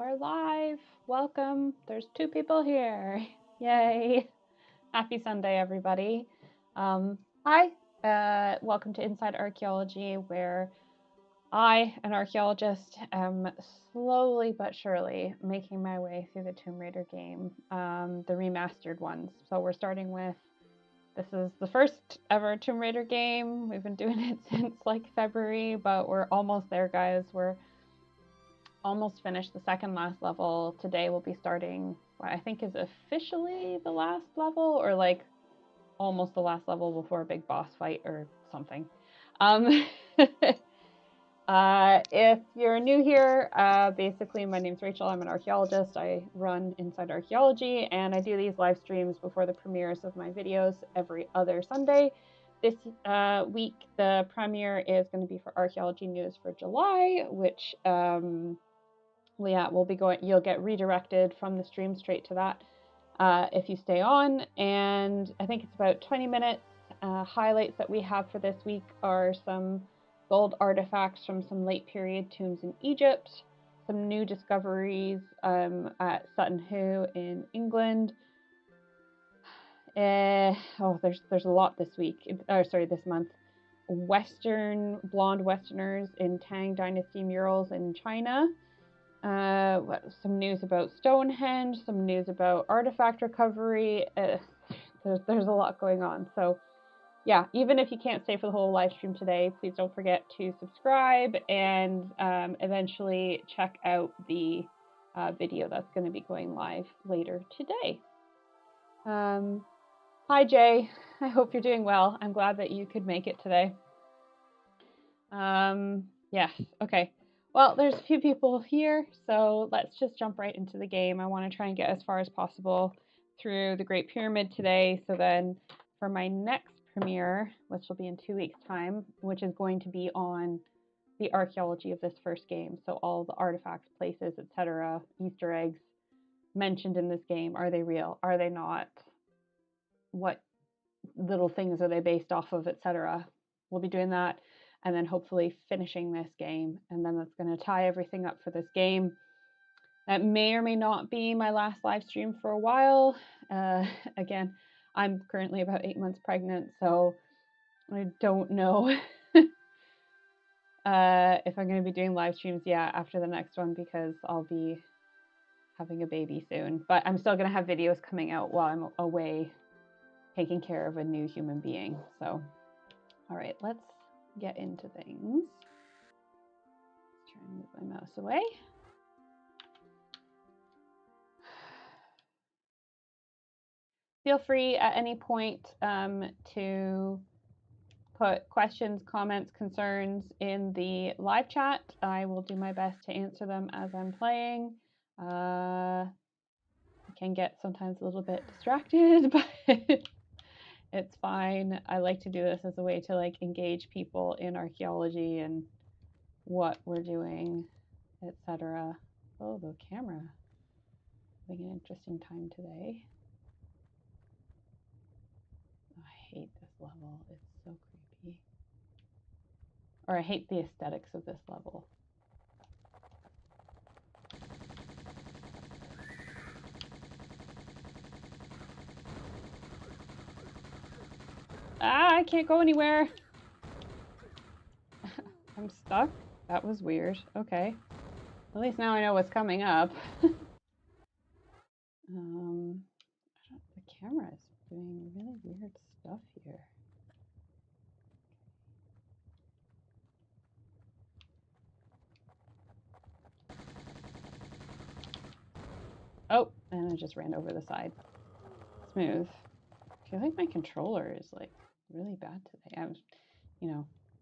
We're live. Welcome. There's 2 people here. Yay. Happy Sunday, everybody. Hi. Welcome to Inside Archaeology, where I, an archaeologist, am slowly but surely making my way through the Tomb Raider game, the remastered ones. So we're starting with, this is the first ever Tomb Raider game. We've been doing it since like February, but we're almost there, guys. We're almost finished the second last level. Today we'll be starting what I think is officially the last level, or like almost the last level before a big boss fight or something. If you're new here, basically my name's Rachel. I'm an archaeologist. I run Inside Archaeology, and I do these live streams before the premieres of my videos every other Sunday. This week, the premiere is going to be for Archaeology News for July, which we'll be going. You'll get redirected from the stream straight to that if you stay on. And I think it's about 20 minutes. Highlights that we have for this week are some gold artifacts from some late period tombs in Egypt, some new discoveries at Sutton Hoo in England. There's a lot this week. This month. Blonde Westerners in Tang Dynasty murals in China. Some news about Stonehenge, some news about artifact recovery. There's a lot going on. So yeah, even if you can't stay for the whole live stream today, please don't forget to subscribe and eventually check out the video that's going to be going live later today. Hi Jay, I hope you're doing well. I'm glad that you could make it today. Yes, okay. Well, there's a few people here, so let's just jump right into the game. I want to try and get as far as possible through the Great Pyramid today, so then for my next premiere, which will be in 2 weeks' time, which is going to be on the archaeology of this first game, so all the artifacts, places, etc., Easter eggs mentioned in this game, are they real? Are they not? What little things are they based off of, etc.? We'll be doing that, and then hopefully finishing this game, and then that's going to tie everything up for this game. That may or may not be my last live stream for a while. Again, I'm currently about 8 months pregnant, so I don't know if I'm going to be doing live streams after the next one, because I'll be having a baby soon. But I'm still going to have videos coming out while I'm away taking care of a new human being. So, all right, let's get into things. Let's try and move my mouse away. Feel free at any point to put questions, comments, concerns in the live chat. I will do my best to answer them as I'm playing. I can get sometimes a little bit distracted, but it's fine. I like to do this as a way to like engage people in archaeology and what we're doing, etc. Oh, the camera having an interesting time today. I hate this level. It's so creepy. Or I hate the aesthetics of this level. Ah, I can't go anywhere. I'm stuck. That was weird. Okay. At least now I know what's coming up. The camera is doing really weird stuff here. Oh, and I just ran over the side. Smooth. I feel like my controller is like really bad today. I'm,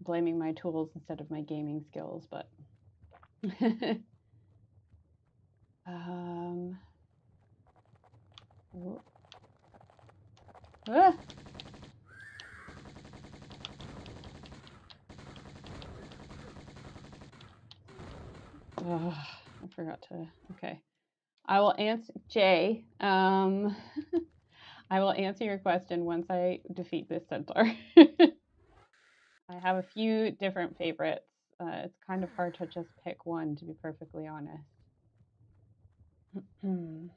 blaming my tools instead of my gaming skills, but Ah! Oh, I forgot to, okay. I will answer, Jay, I will answer your question once I defeat this centaur. I have a few different favorites. It's kind of hard to just pick one, to be perfectly honest. Hmm.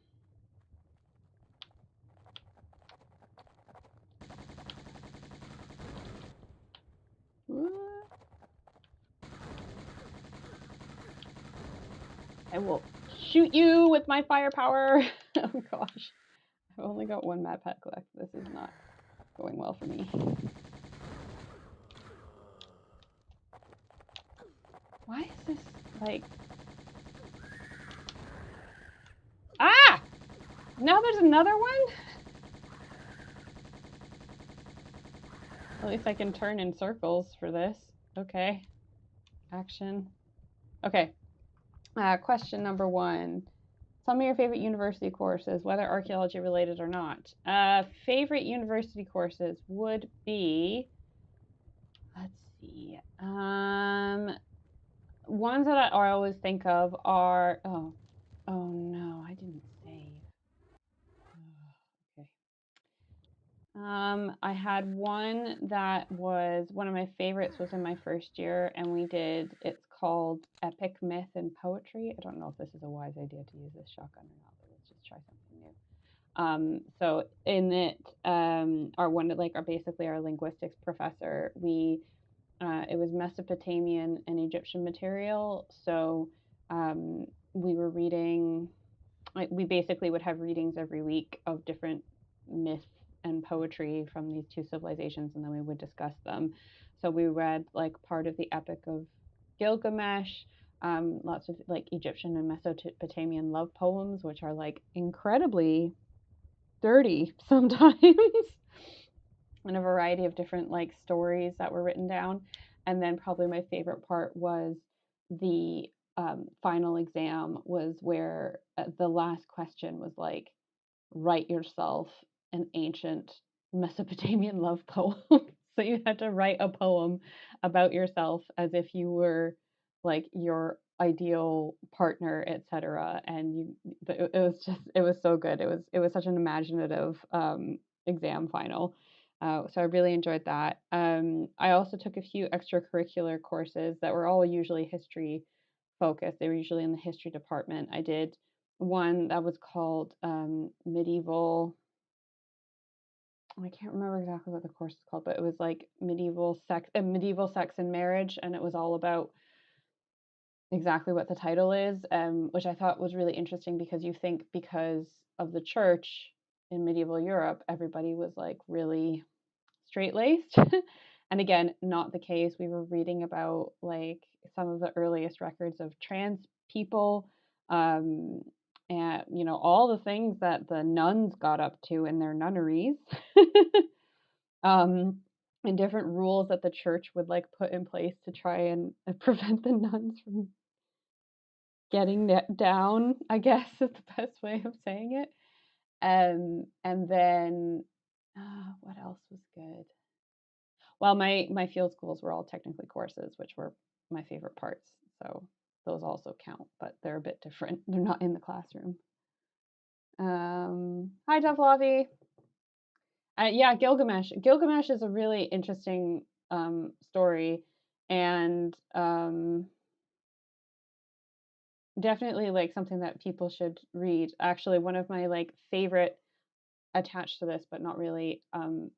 I will shoot you with my firepower. Oh gosh. I've only got one mad pet collect. This is not going well for me. Why is this like... Ah! Now there's another one? At least I can turn in circles for this. Okay. Action. Okay. Question number 1. Some of your favorite university courses, whether archaeology related or not. Favorite university courses would be, let's see, ones that I always think of are, oh no, I didn't save. Okay. I had one that was one of my favorites was in my first year, and we did, it's called Epic Myth and Poetry. I don't know if this is a wise idea to use this shotgun or not, but let's just try something new. So in it, our basically our linguistics professor, it was Mesopotamian and Egyptian material. So we were reading, like, we basically would have readings every week of different myths and poetry from these two civilizations, and then we would discuss them. So we read like part of the Epic of Gilgamesh, lots of like Egyptian and Mesopotamian love poems, which are like incredibly dirty sometimes, and a variety of different like stories that were written down. And then probably my favorite part was the final exam, was where the last question was like, write yourself an ancient Mesopotamian love poem. So you had to write a poem about yourself as if you were like your ideal partner, etc. And it was just, it was so good. It was such an imaginative exam final. So I really enjoyed that. I also took a few extracurricular courses that were all usually history focused. They were usually in the history department. I did one that was called medieval. I can't remember exactly what the course is called, but it was like medieval sex and marriage, and it was all about exactly what the title is, which I thought was really interesting because you think because of the church in medieval Europe, everybody was like really straight laced. And again, not the case. We were reading about like some of the earliest records of trans people, um, and all the things that the nuns got up to in their nunneries, um, and different rules that the church would like put in place to try and prevent the nuns from getting down, I guess is the best way of saying it. And then what else was good? Well, my field schools were all technically courses, which were my favorite parts. So those also count, but they're a bit different. They're not in the classroom. Hi, Dufflovey. Yeah, Gilgamesh. Gilgamesh is a really interesting story, and definitely like something that people should read. Actually, one of my like favorite attached to this, but not really,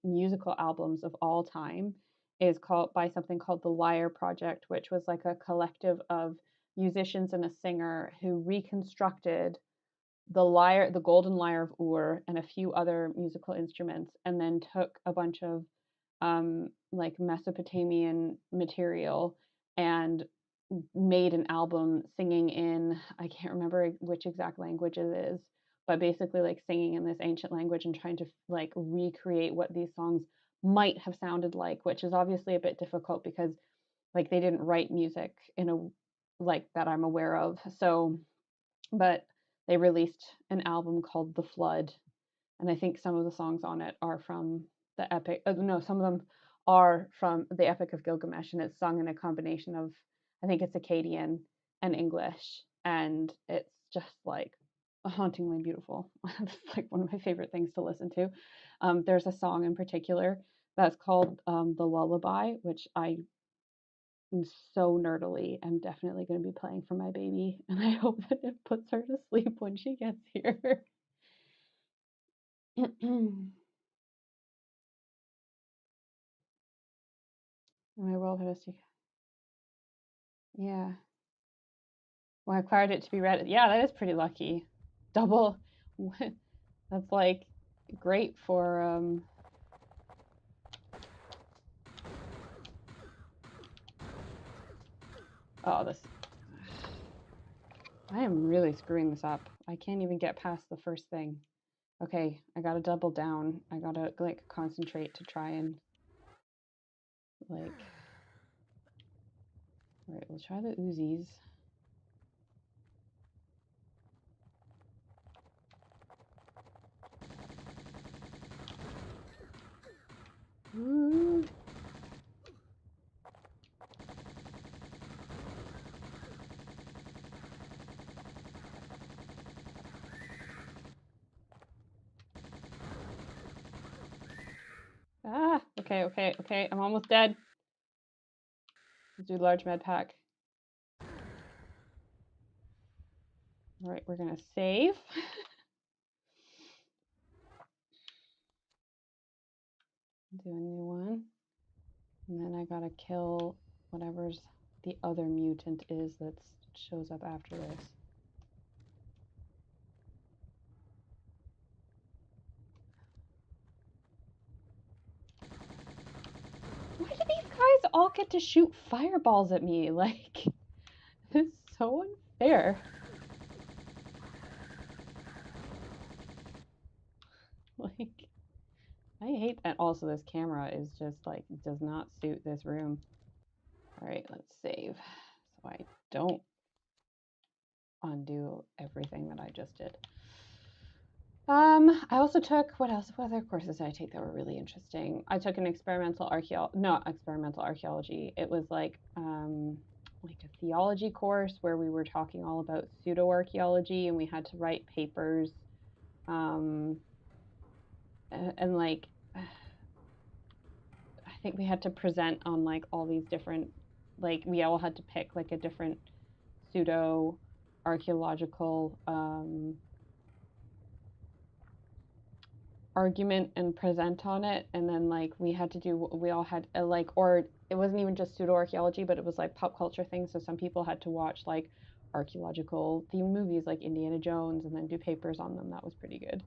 musical albums of all time is called by something called the Lyre Project, which was like a collective of musicians and a singer who reconstructed the lyre, the golden lyre of Ur, and a few other musical instruments, and then took a bunch of like Mesopotamian material and made an album singing in, I can't remember which exact language it is, but basically like singing in this ancient language and trying to like recreate what these songs might have sounded like, which is obviously a bit difficult because like they didn't write music in a like that I'm aware of. So, but they released an album called The Flood, and I think some of the songs on it are from the epic. No, some of them are from the Epic of Gilgamesh, and it's sung in a combination of, I think it's Akkadian and English, and it's just like hauntingly beautiful. It's like one of my favorite things to listen to. There's a song in particular that's called "The Lullaby," which I so nerdily am definitely going to be playing for my baby, and I hope that it puts her to sleep when she gets here. My world has to. Yeah. Well, I acquired it to be read. Yeah, that is pretty lucky. Double. That's like great for oh, this. I am really screwing this up. I can't even get past the first thing. Okay, I gotta double down. I gotta like concentrate to try and like. All right, we'll try the Uzis. Ooh. Ah, okay. I'm almost dead. Let's do large med pack. All right, we're gonna save. Do a new one. And then I gotta kill whatever's the other mutant is that shows up after this. Why do these guys all get to shoot fireballs at me? Like, it's so unfair. Like, I hate that. Also, this camera is just like, does not suit this room. All right, let's save so I don't undo everything that I just did. I also took, what other courses did I take that were really interesting? I took an experimental archaeology. It was like a theology course where we were talking all about pseudo-archaeology, and we had to write papers. And like, I think we had to present on like all these different, like we all had to pick like a different pseudo-archaeological argument and present on it, and then like we all had like, or it wasn't even just pseudo archaeology, but it was like pop culture things. So some people had to watch like archaeological themed movies like Indiana Jones and then do papers on them. That was pretty good.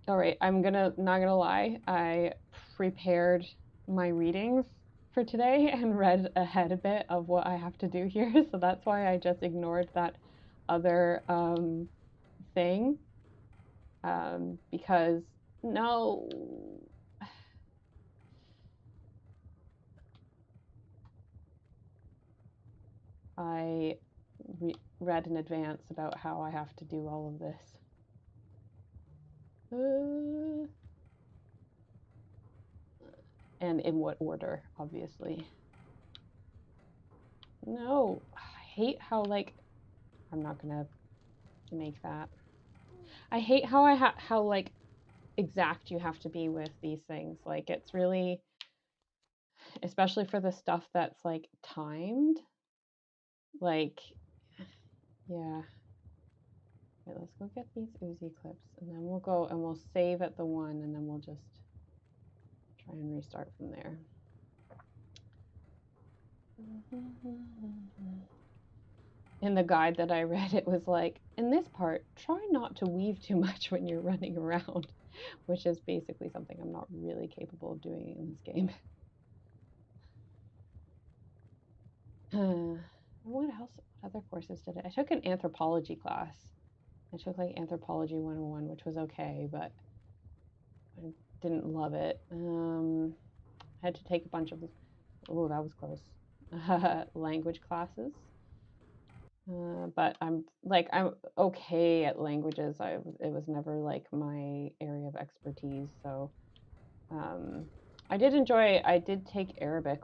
All right, I'm not gonna lie, I prepared my readings for today and read ahead a bit of what I have to do here, so that's why I just ignored that other thing. Because no, I read in advance about how I have to do all of this. And in what order, obviously. No, I hate how, like, I'm not gonna make that. I hate how how, like, exact you have to be with these things. Like, it's really, especially for the stuff that's, like, timed. Like, yeah. Okay, let's go get these Uzi clips, and then we'll go and we'll save at the one, and then we'll just try and restart from there. In the guide that I read, it was like, in this part, try not to weave too much when you're running around, which is basically something I'm not really capable of doing in this game. What else? What other courses did I took an anthropology class. I took like Anthropology 101, which was okay, but I didn't love it. I had to take a bunch of, oh, that was close, language classes. But I'm okay at languages. It was never like my area of expertise. So I did take Arabic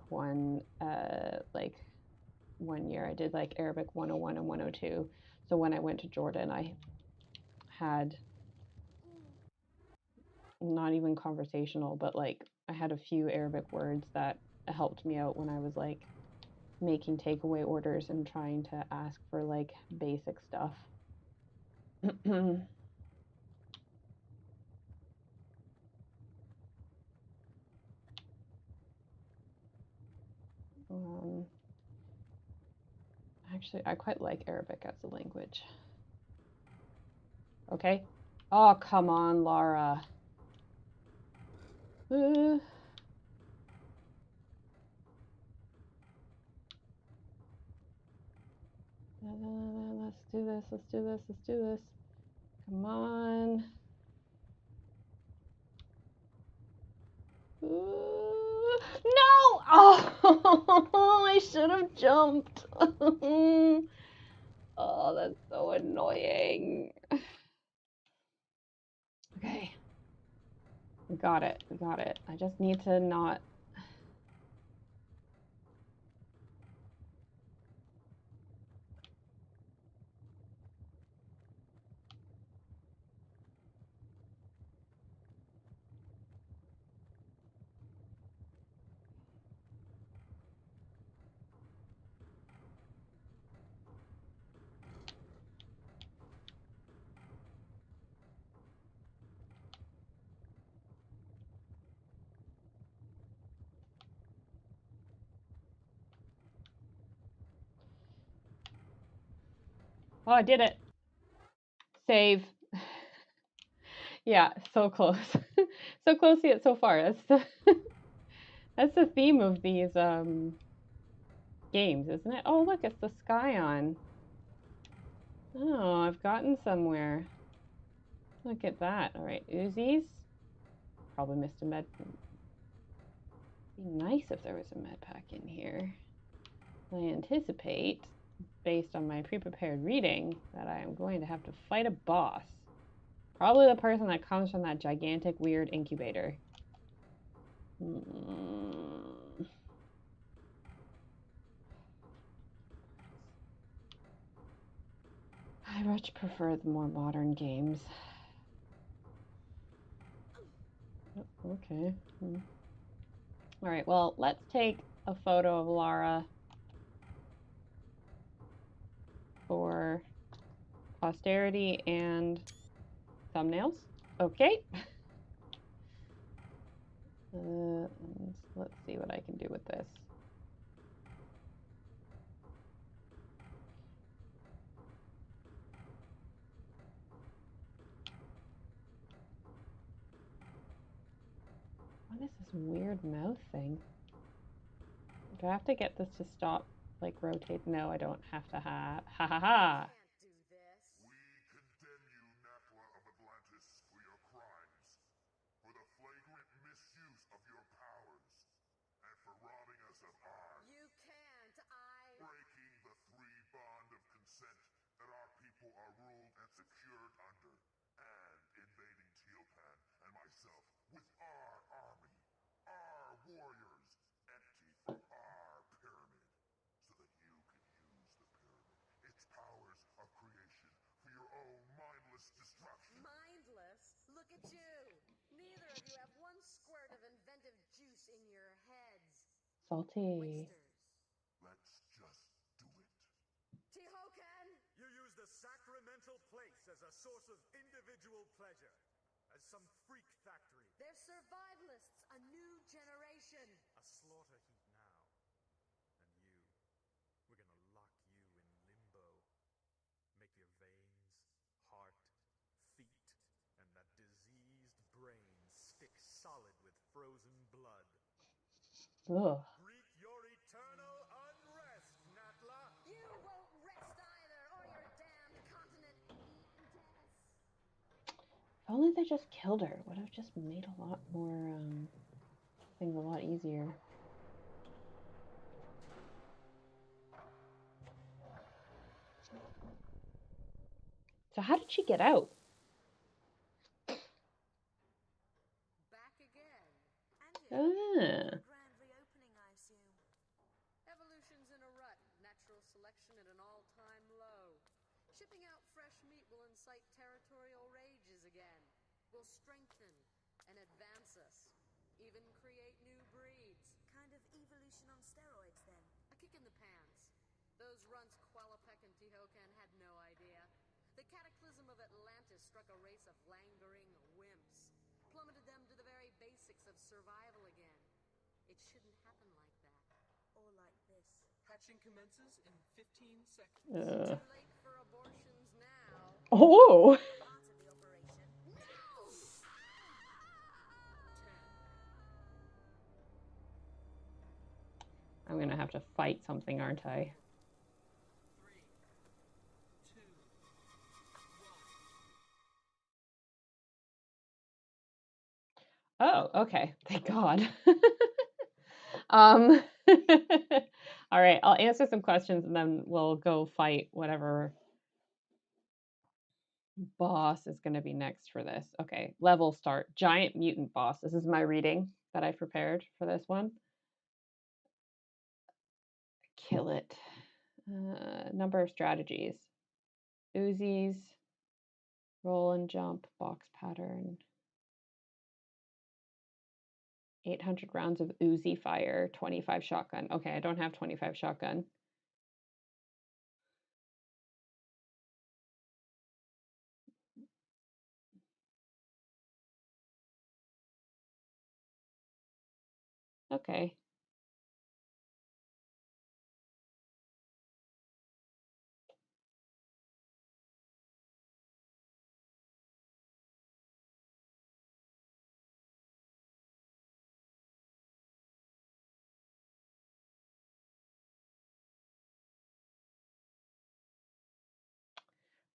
like 1 year. I did like Arabic 101 and 102. So when I went to Jordan, I had not even conversational, but like I had a few Arabic words that helped me out when I was like making takeaway orders and trying to ask for like basic stuff. Actually, I quite like Arabic as a language. Okay. Oh, come on, Lara. Let's do this, let's do this, let's do this. Come on. No! Oh, I should have jumped. Oh, that's so annoying. Okay. We got it. We got it. I just need to not... Oh, I did it. Save. Yeah, so close. So close yet so far. That's the theme of these games, isn't it? Oh, look, it's the Scion. Oh, I've gotten somewhere. Look at that. All right, Uzis. Probably missed a med. Be nice if there was a med pack in here. I anticipate, based on my pre-prepared reading, that I am going to have to fight a boss. Probably the person that comes from that gigantic, weird incubator. I much prefer the more modern games. Okay. All right, well, let's take a photo of Lara for posterity and thumbnails. Okay. Let's see what I can do with this. What is this weird mouth thing? Do I have to get this to stop, like, rotate? No, I don't have to have. Ha ha ha! Salty. Let's just do it. Tihokan! You use the sacramental place as a source of individual pleasure. As some freak factory. They're survivalists, a new generation. A slaughter heap now. And you, we're gonna lock you in limbo. Make your veins, heart, feet, and that diseased brain stick solid with frozen blood. Ugh. Greet your eternal unrest, Natla! You won't rest either, or your damned continent death. If only they just killed her, it would have just made a lot more things a lot easier. So how did she get out? Back again. And grand reopening, I assume. Evolution's in a rut. Natural selection at an all-time low. Shipping out fresh meat will incite territorial rages again. Will strengthen and advance us. Even create new breeds. Kind of evolution on steroids, then. A kick in the pants. Those runts Qualapec and Tihocan had no idea. The cataclysm of Atlantis struck a race of languoring wimps, plummeted them to the very basics of survival again. It shouldn't happen like that. Or like this. Hatching commences in 15 seconds. Too late for abortions now. Oh! Part of the operation. No! 10. I'm gonna have to fight something, aren't I? 3, 2, 1. Oh, okay. Thank God. All right, I'll answer some questions and then we'll go fight whatever boss is going to be next for this. Okay, level start. Giant mutant boss. This is my reading that I prepared for this one. Kill it. Number of strategies. Uzis, roll and jump, box pattern. 800 rounds of Uzi fire, 25 shotgun. Okay, I don't have 25 shotgun. Okay.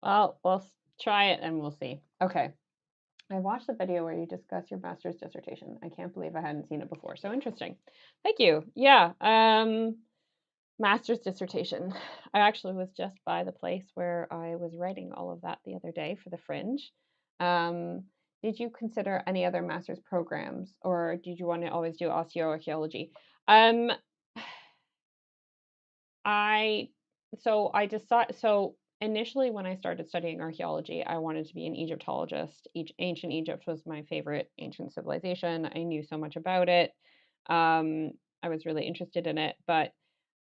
Well, we'll try it and we'll see. Okay. I watched the video where you discuss your master's dissertation. I can't believe I hadn't seen it before. So interesting. Thank you. Yeah. Master's dissertation. I actually was just by the place where I was writing all of that the other day for the Fringe. Did you consider any other master's programs, or did you want to always do osteoarchaeology? I decided so initially when I started studying archaeology, I wanted to be an Egyptologist. Ancient Egypt was my favorite ancient civilization. I knew so much about it. I was really interested in it, but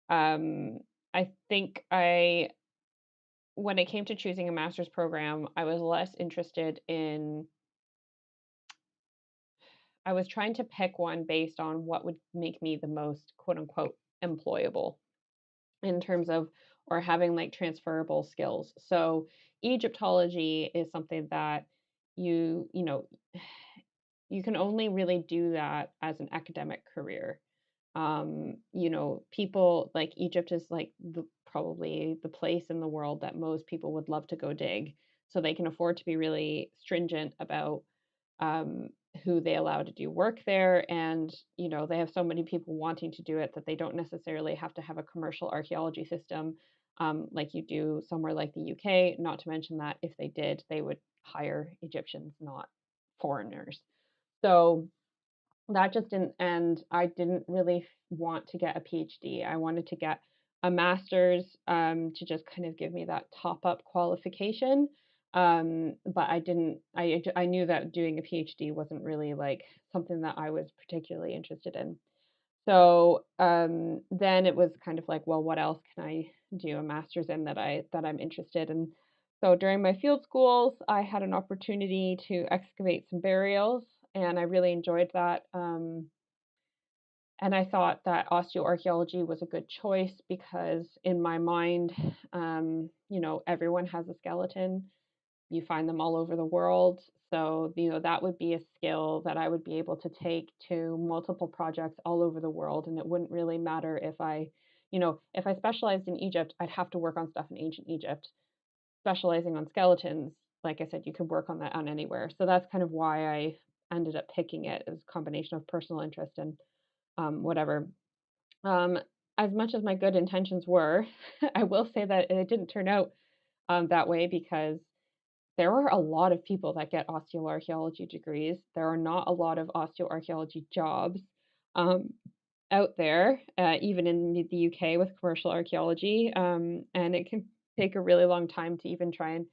I think when it came to choosing a master's program, I was less interested in. I was trying to pick one based on what would make me the most quote unquote employable in terms of or having like transferable skills. So Egyptology is something that you know you can only really do that as an academic career. People like Egypt is like probably the place in the world that most people would love to go dig. So they can afford to be really stringent about um, who they allow to do work there. And, they have so many people wanting to do it that they don't necessarily have to have a commercial archaeology system like you do somewhere like the UK. Not to mention that if they did, they would hire Egyptians, not foreigners. So that just didn't, and I didn't really want to get a PhD. I wanted to get a master's to just kind of give me that top up qualification. But I didn't, I knew that doing a PhD wasn't really like something that I was particularly interested in. So then it was kind of like, well, what else can I do a master's in that I'm interested in? So during my field schools, I had an opportunity to excavate some burials, and I really enjoyed that. And I thought that osteoarchaeology was a good choice because in my mind, everyone has a skeleton. You find them all over the world. So, that would be a skill that I would be able to take to multiple projects all over the world. And it wouldn't really matter if I specialized in Egypt, I'd have to work on stuff in ancient Egypt. Specializing on skeletons, like I said, you could work on that on anywhere. So that's kind of why I ended up picking it as a combination of personal interest and whatever. Um, as much as my good intentions were, I will say that it didn't turn out that way because there are a lot of people that get osteoarchaeology degrees. There are not a lot of osteoarchaeology jobs um, out there, even in the UK with commercial archaeology. And it can take a really long time to even try and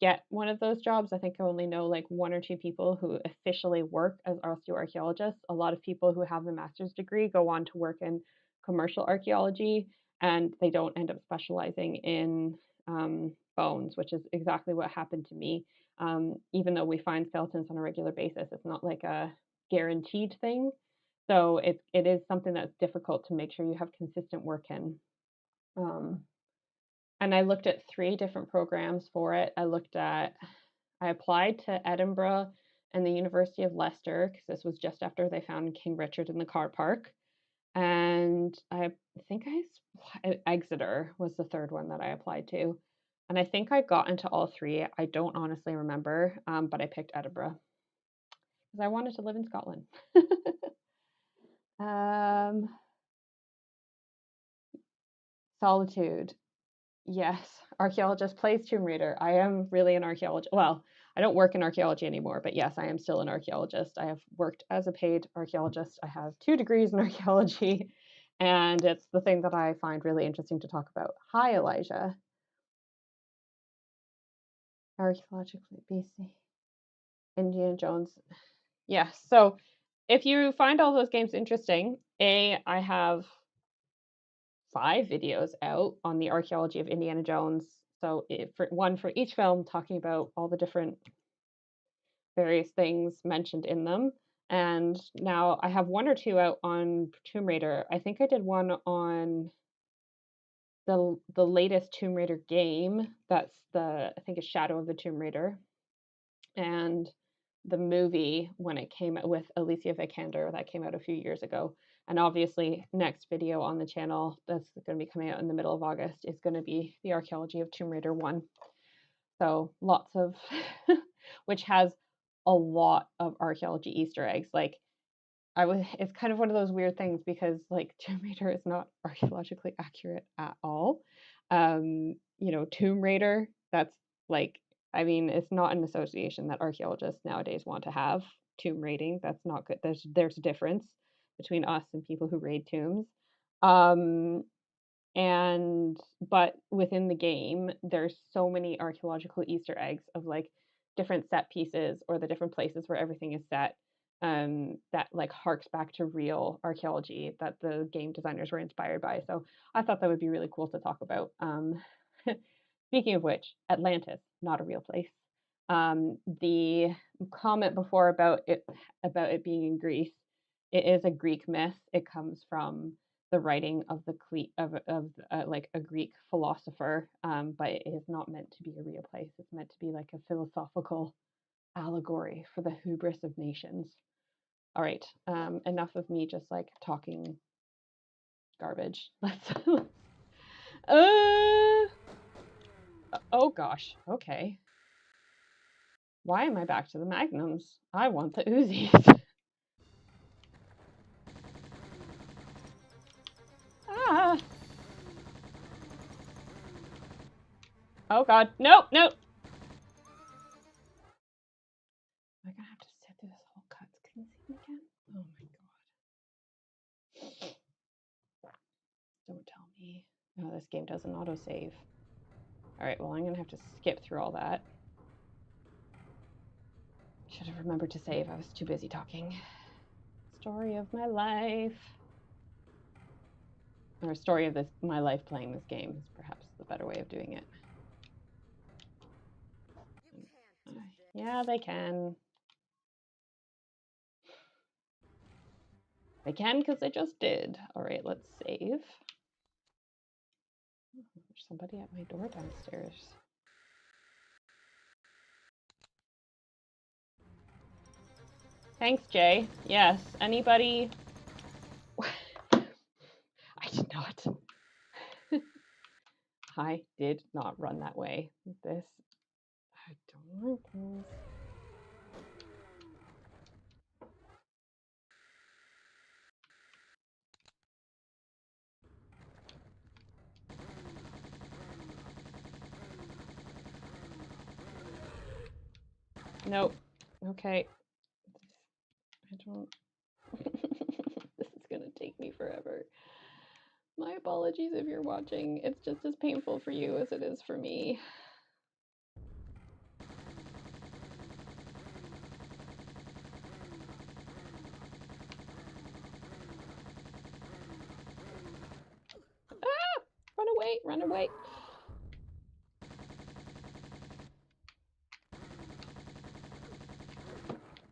get one of those jobs. I think I only know like one or two people who officially work as osteoarchaeologists. A lot of people who have a master's degree go on to work in commercial archaeology. and they don't end up specializing in bones, which is exactly what happened to me. Even though we find skeletons on a regular basis, it's not like a guaranteed thing. So it is something that's difficult to make sure you have consistent work in. And I looked at 3 different programs for it. I applied to Edinburgh and the University of Leicester because this was just after they found King Richard in the car park. And I think Exeter was the 3rd one that I applied to. And I think I got into all 3. I don't honestly remember, but I picked Edinburgh because I wanted to live in Scotland. Solitude. Yes, Archaeologist plays Tomb Raider. I am really an archaeologist. Well, I don't work in archaeology anymore, but yes, I am still an archaeologist. I have worked as a paid archaeologist. I have 2 degrees in archaeology, and it's the thing that I find really interesting to talk about. Hi, Elijah. Archaeologically BC. Indiana Jones. Yes. So if you find all those games interesting, I have 5 videos out on the archaeology of Indiana Jones. So one for each film, talking about all the different various things mentioned in them. And now I have 1 or 2 out on Tomb Raider. I think I did one on the latest Tomb Raider game. That's I think it's Shadow of the Tomb Raider. And the movie when it came out with Alicia Vikander that came out a few years ago. And obviously, next video on the channel that's going to be coming out in the middle of August is going to be the Archaeology of Tomb Raider 1. So lots of, which has a lot of archaeology Easter eggs. Like it's kind of one of those weird things because like Tomb Raider is not archaeologically accurate at all. Tomb Raider, that's like, I mean, it's not an association that archaeologists nowadays want to have. Tomb raiding, that's not good. There's a difference between us and people who raid tombs. But within the game, there's so many archaeological Easter eggs of like different set pieces or the different places where everything is set, that like harks back to real archaeology that the game designers were inspired by. So I thought that would be really cool to talk about. Speaking of which, Atlantis, not a real place. The comment before about it being in Greece, it is a Greek myth. It comes from the writing of like a Greek philosopher, but it is not meant to be a real place. It's meant to be like a philosophical allegory for the hubris of nations. All right, enough of me just like talking garbage. Let's. Oh gosh. Okay. Why am I back to the magnums? I want the Uzis. Ah. Oh god. Nope, nope. Am I gonna have to sit through this whole cutscene again? Oh my god. Don't tell me. Oh, this game doesn't autosave. Alright, well I'm gonna have to skip through all that. Should have remembered to save. I was too busy talking. Story of my life. Or story of my life playing this game is perhaps the better way of doing it. Yeah, they can. They can because they just did. All right, let's save. There's somebody at my door downstairs. Thanks, Jay. Yes, anybody? I did not. I did not run that way. I don't like this. Nope. Okay. I don't. This is gonna take me forever. My apologies if you're watching. It's just as painful for you as it is for me. Ah! away, run away.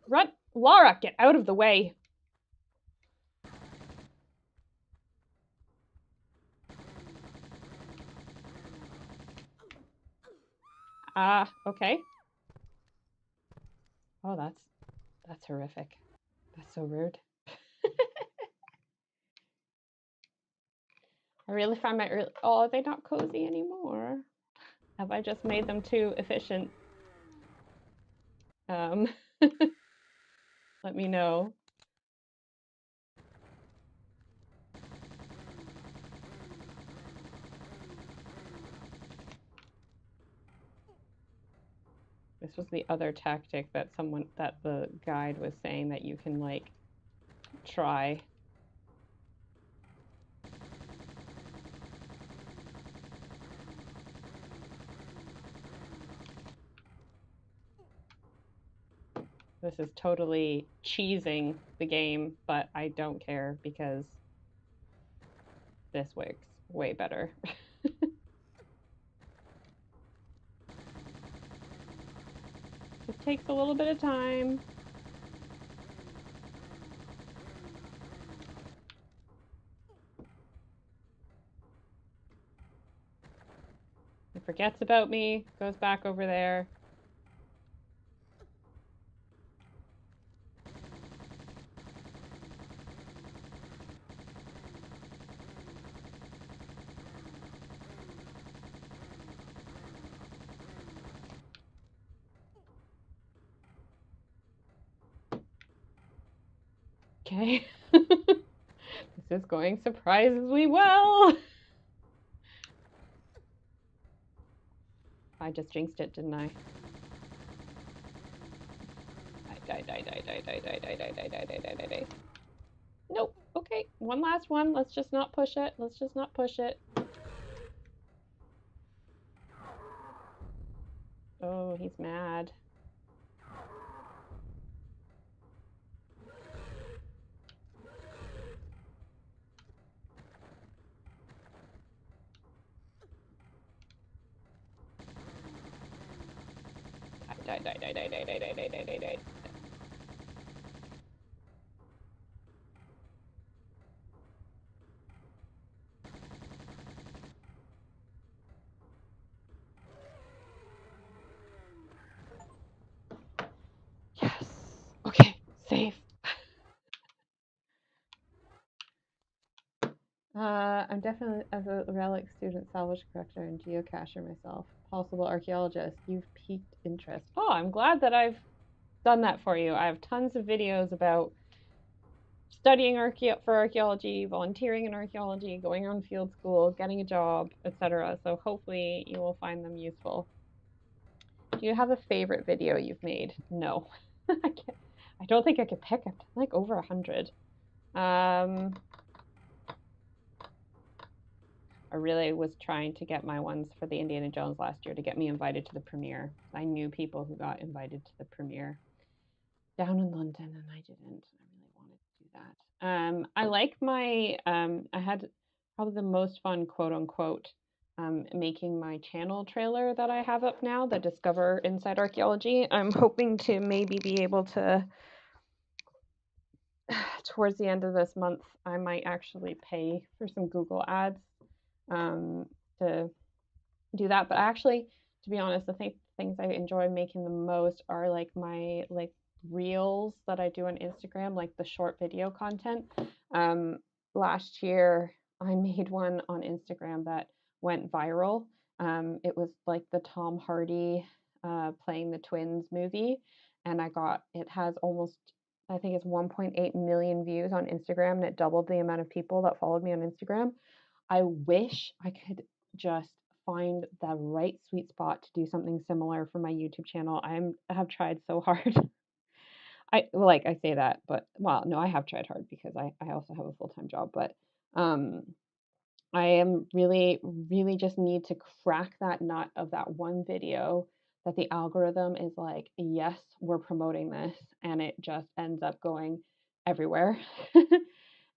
Run! Laura, get out of the way. Okay. Oh, that's horrific. That's so rude. I really find my early... Oh, are they not cozy anymore? Have I just made them too efficient? Let me know. This was the other tactic that the guide was saying that you can like try. This is totally cheesing the game, but I don't care because this works way better. It takes a little bit of time. It forgets about me, goes back over there. Okay. This is going surprisingly well. I just jinxed it, didn't I? Die. Nope. Okay, one last one. Let's just not push it. Let's just not push it. Oh, he's mad. Die. Yes. Okay, safe. I'm definitely, as a relic student, salvage collector, and geocacher myself, possible archaeologist. You've piqued interest. Oh, I'm glad that I've done that for you. I have tons of videos about studying for archaeology, volunteering in archaeology, going on field school, getting a job, etc. So hopefully you will find them useful. Do you have a favorite video you've made? No. I don't think I could pick it. Like over 100. I really was trying to get my ones for the Indiana Jones last year to get me invited to the premiere. I knew people who got invited to the premiere down in London, and I didn't. I really wanted to do that. I like my. I had probably the most fun, quote unquote, making my channel trailer that I have up now, the Discover Inside Archaeology. I'm hoping to maybe be able to. Towards the end of this month, I might actually pay for some Google ads to do that. But actually, to be honest, the things I enjoy making the most are like my like reels that I do on Instagram, like the short video content. Last year, I made one on Instagram that went viral. It was like the Tom Hardy playing the twins movie, and it has almost, I think it's 1.8 million views on Instagram, and it doubled the amount of people that followed me on Instagram. I wish I could just find the right sweet spot to do something similar for my YouTube channel. I have tried so hard. I say that, but well, no, I have tried hard because I also have a full-time job, but um I am really just need to crack that nut of that one video that the algorithm is like, yes, we're promoting this, and it just ends up going everywhere.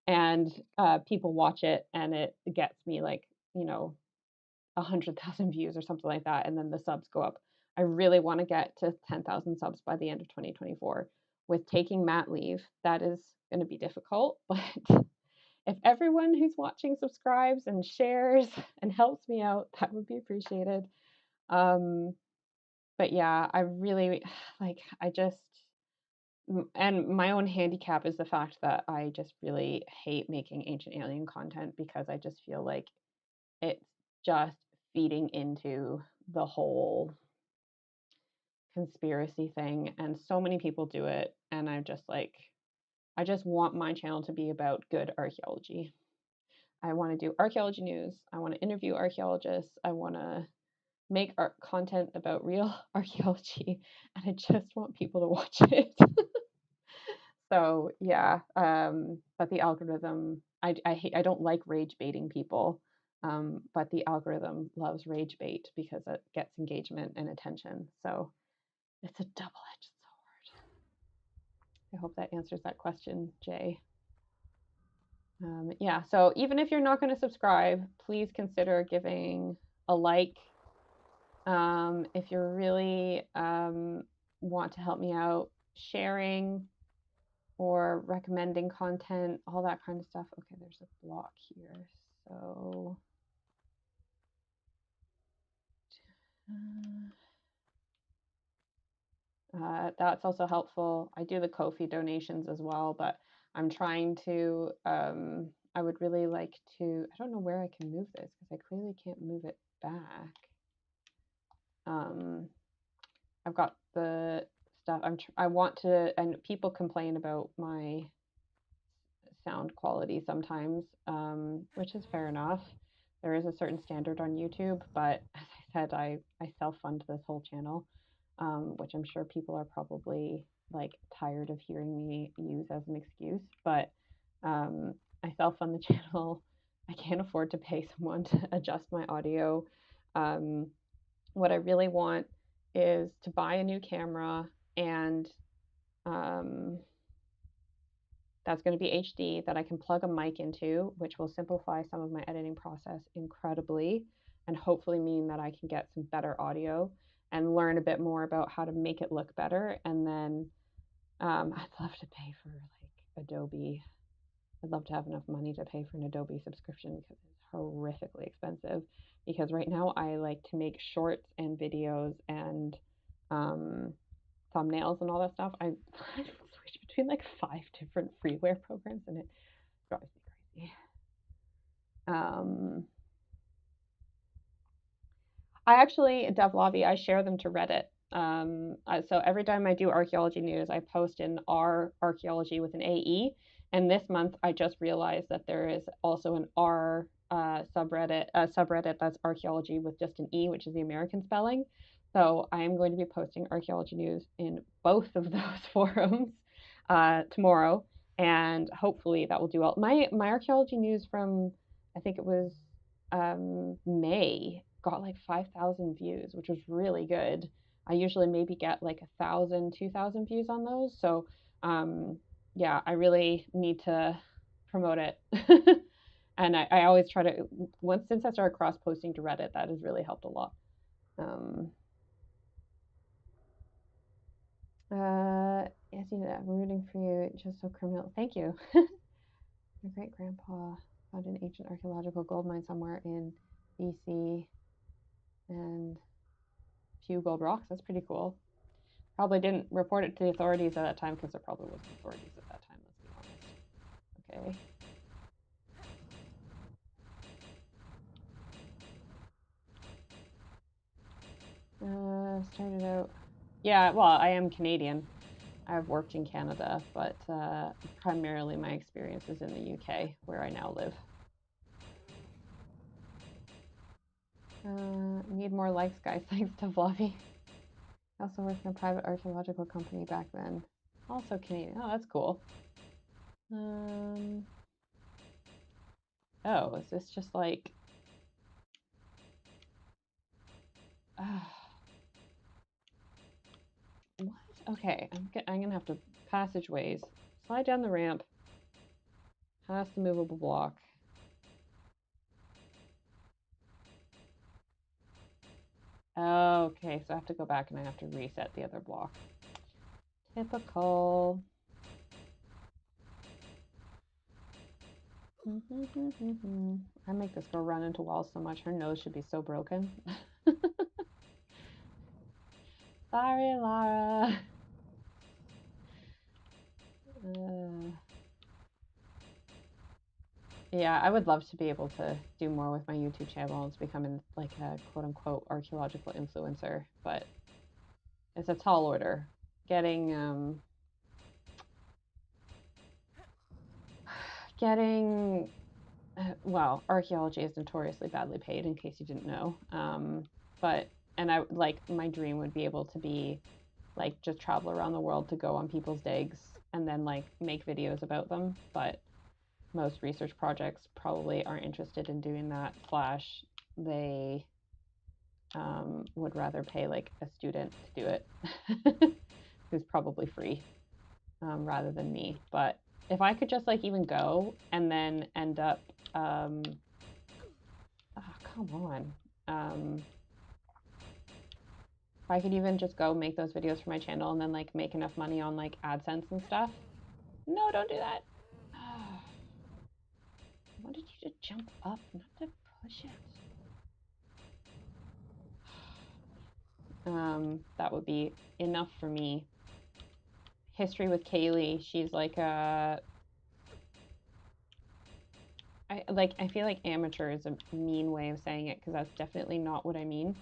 And people watch it, and it gets me like, 100,000 views or something like that, and then the subs go up. I really want to get to 10,000 subs by the end of 2024. With taking mat leave, that is going to be difficult, but if everyone who's watching subscribes and shares and helps me out, that would be appreciated. But yeah, I really like, and my own handicap is the fact that I just really hate making Ancient Alien content because I just feel like it's just feeding into the whole conspiracy thing, and so many people do it, and I just want my channel to be about good archaeology. I want to do archaeology news. I want to interview archaeologists. I want to make art content about real archaeology, and I just want people to watch it. So yeah, but the algorithm, I don't like rage baiting people, but the algorithm loves rage bait because it gets engagement and attention. So it's a double-edged sword. I hope that answers that question, Jay. Yeah, so even if you're not going to subscribe, please consider giving a like. If you really want to help me out, sharing or recommending content, all that kind of stuff. Okay, there's a block here. So that's also helpful. I do the Ko-fi donations as well, but I'm trying to, I would really like to, I don't know where I can move this because I clearly can't move it back. I've got the stuff, I want to, and people complain about my sound quality sometimes, which is fair enough. There is a certain standard on YouTube, but as I said, I self-fund this whole channel, which I'm sure people are probably like tired of hearing me use as an excuse, but I self-fund the channel. I can't afford to pay someone to adjust my audio. What I really want is to buy a new camera, and that's going to be HD that I can plug a mic into, which will simplify some of my editing process incredibly, and hopefully mean that I can get some better audio and learn a bit more about how to make it look better. And then I'd love to pay for like Adobe. I'd love to have enough money to pay for an Adobe subscription because it's horrifically expensive. Because right now I like to make shorts and videos and thumbnails and all that stuff. I switch between like 5 different freeware programs, and it drives me crazy. I actually, Devlobby, I share them to Reddit. So every time I do archaeology news, I post in R archaeology with an AE. And this month, I just realized that there is also an R subreddit that's archaeology with just an E, which is the American spelling. So I am going to be posting archaeology news in both of those forums tomorrow, and hopefully that will do well. My archaeology news from, I think it was May, got like 5,000 views, which was really good. I usually maybe get like 1,000, 2,000 views on those. So yeah, I really need to promote it. And I always try to, since I started cross posting to Reddit, that has really helped a lot. Yes, you know, I'm rooting for you, just so criminal. Thank you. Your great grandpa found an ancient archaeological gold mine somewhere in BC and a few gold rocks. That's pretty cool. Probably didn't report it to the authorities at that time because there probably wasn't authorities at that time, let's be honest. Okay. Started out. Yeah, well, I am Canadian. I've worked in Canada, but primarily my experience is in the UK, where I now live. Need more likes, guys. Thanks to Fluffy. I also worked in a private archaeological company back then. Also Canadian. Oh, that's cool. Oh, is this just like... what? Okay, I'm gonna have to passageways. Slide down the ramp. Past the movable block. Okay, so I have to go back and I have to reset the other block. Typical. I make this girl run into walls so much. Her nose should be so broken. Sorry, Lara. Yeah, I would love to be able to do more with my YouTube channel. It's becoming like a quote-unquote archaeological influencer, but it's a tall order. Getting well, archaeology is notoriously badly paid, in case you didn't know. And I like my dream would be able to be like just travel around the world to go on people's digs and then like make videos about them. But most research projects probably aren't interested in doing that. Slash, they would rather pay like a student to do it, who's probably free, rather than me. But if I could just like even go and then end up, oh, come on. If I could even just go make those videos for my channel and then like make enough money on like AdSense and stuff. No, don't do that. I wanted you to jump up, not to push it. That would be enough for me. History with Kaylee, she's like a... I feel like amateur is a mean way of saying it because that's definitely not what I mean.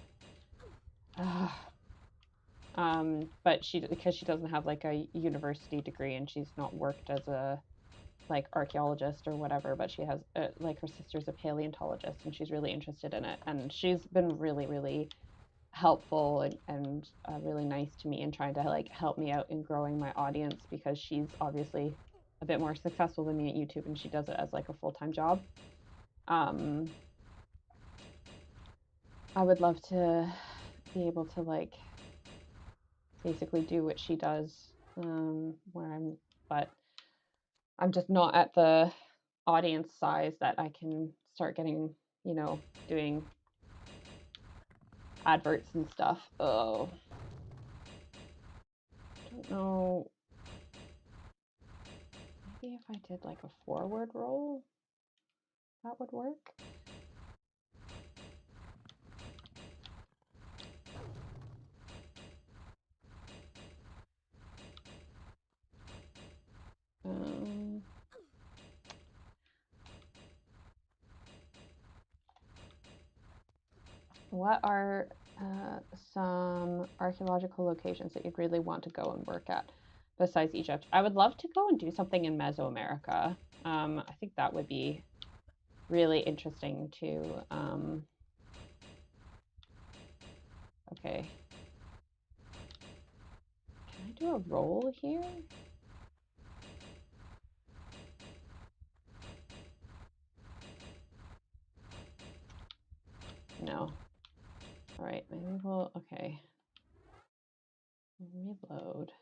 But because she doesn't have like a university degree and she's not worked as a like archaeologist or whatever, but she has like her sister's a paleontologist and she's really interested in it, and she's been really, really helpful and really nice to me and trying to like help me out in growing my audience because she's obviously a bit more successful than me at YouTube and she does it as like a full-time job. I would love to be able to like basically do what she does, but I'm just not at the audience size that I can start getting, doing adverts and stuff. Oh, I don't know. Maybe if I did like a forward roll, that would work. What are some archaeological locations that you'd really want to go and work at besides Egypt? I would love to go and do something in Mesoamerica. I think that would be really interesting to... okay. Can I do a roll here? No. All right, maybe we'll... okay. Reload.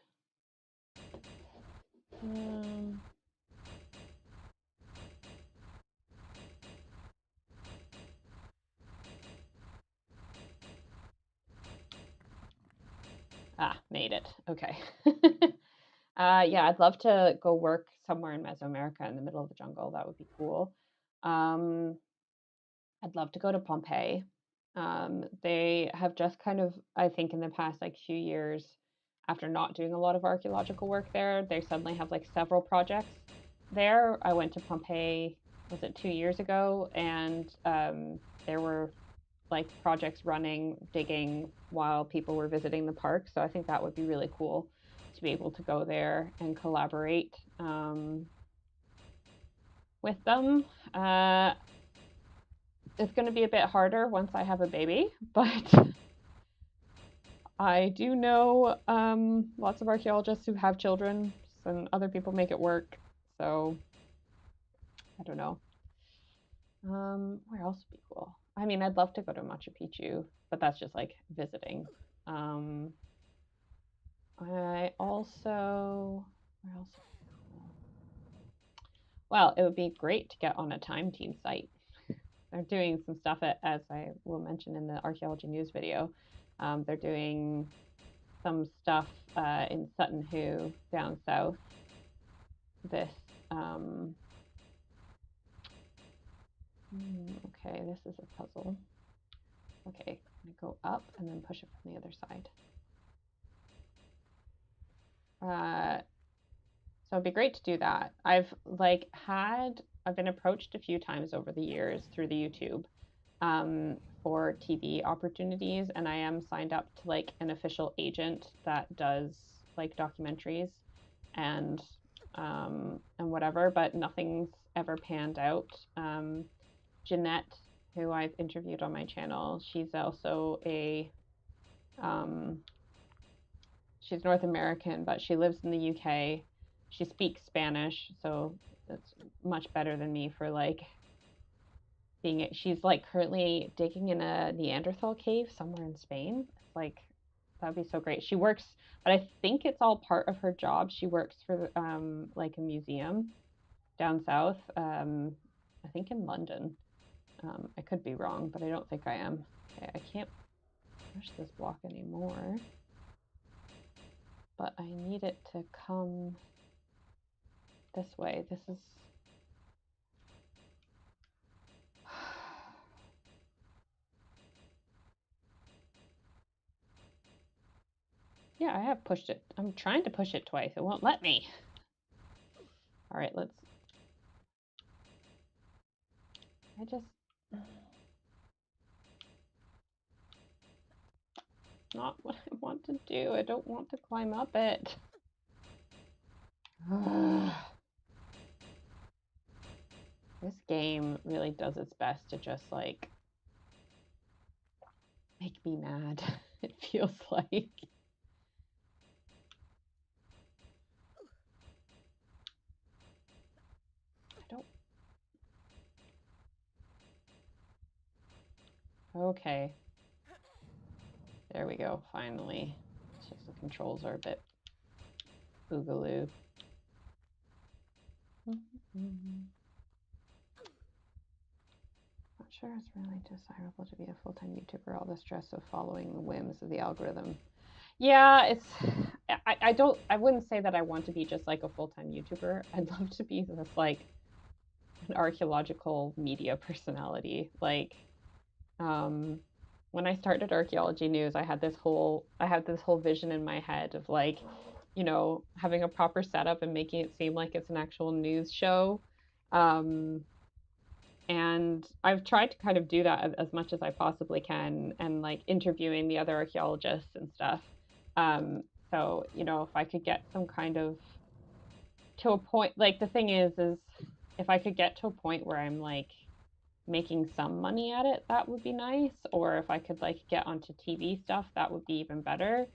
Made it. Okay. Yeah, I'd love to go work somewhere in Mesoamerica in the middle of the jungle. That would be cool. I'd love to go to Pompeii. They have just kind of, I think in the past like few years, after not doing a lot of archaeological work there, they suddenly have like several projects there. I went to Pompeii, was it 2 years ago? And there were like projects running, digging while people were visiting the park. So I think that would be really cool to be able to go there and collaborate with them. It's going to be a bit harder once I have a baby, but I do know lots of archaeologists who have children, and other people make it work. So I don't know. Where else would be cool? I mean, I'd love to go to Machu Picchu, but that's just like visiting. I also, where else? Well, it would be great to get on a time team site. They're doing some stuff as I will mention in the archaeology news video. They're doing some stuff in Sutton Hoo down south. This, okay, this is a puzzle. Okay, I'm gonna go up and then push it from the other side. So it'd be great to do that. I've been approached a few times over the years through the YouTube for TV opportunities, and I am signed up to like an official agent that does like documentaries and whatever, but nothing's ever panned out. Jeanette, who I've interviewed on my channel, she's also she's North American, but she lives in the UK. She speaks Spanish, so that's much better than me for like being it. She's like currently digging in a Neanderthal cave somewhere in Spain. It's like that'd be so great. She works, but I think it's all part of her job. She works for like a museum down south. I think in London. I could be wrong, but I don't think I am. Okay, I can't push this block anymore. But I need it to come this way. This is yeah, I have pushed it. I'm trying to push it twice. It won't let me. All right, let's. I just. Not what I want to do. I don't want to climb up it. This game really does its best to just like make me mad. It feels like. I don't. Okay. There we go, finally. It's just the controls are a bit boogaloo. Not sure it's really desirable to be a full-time YouTuber, all the stress of following the whims of the algorithm. Yeah, it's I wouldn't say that I want to be just like a full-time YouTuber. I'd love to be this like an archaeological media personality. Like when I started Archaeology News, I had this whole vision in my head of like, you know, having a proper setup and making it seem like it's an actual news show. And I've tried to kind of do that as much as I possibly can, and like interviewing the other archaeologists and stuff. So, you know, if I could get some kind of to a point, like the thing is if I could get to a point where I'm like making some money at it, that would be nice. Or if I could like get onto TV stuff, that would be even better.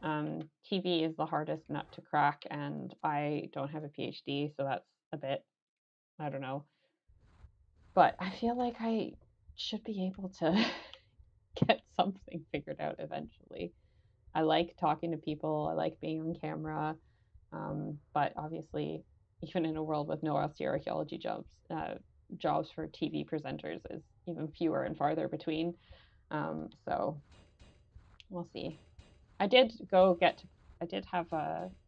TV is the hardest nut to crack, and I don't have a PhD, so that's a bit, I don't know. But I feel like I should be able to get something figured out eventually. I like talking to people, I like being on camera, but obviously, even in a world with no archaeology jobs, jobs for TV presenters is even fewer and farther between. So we'll see. I did have get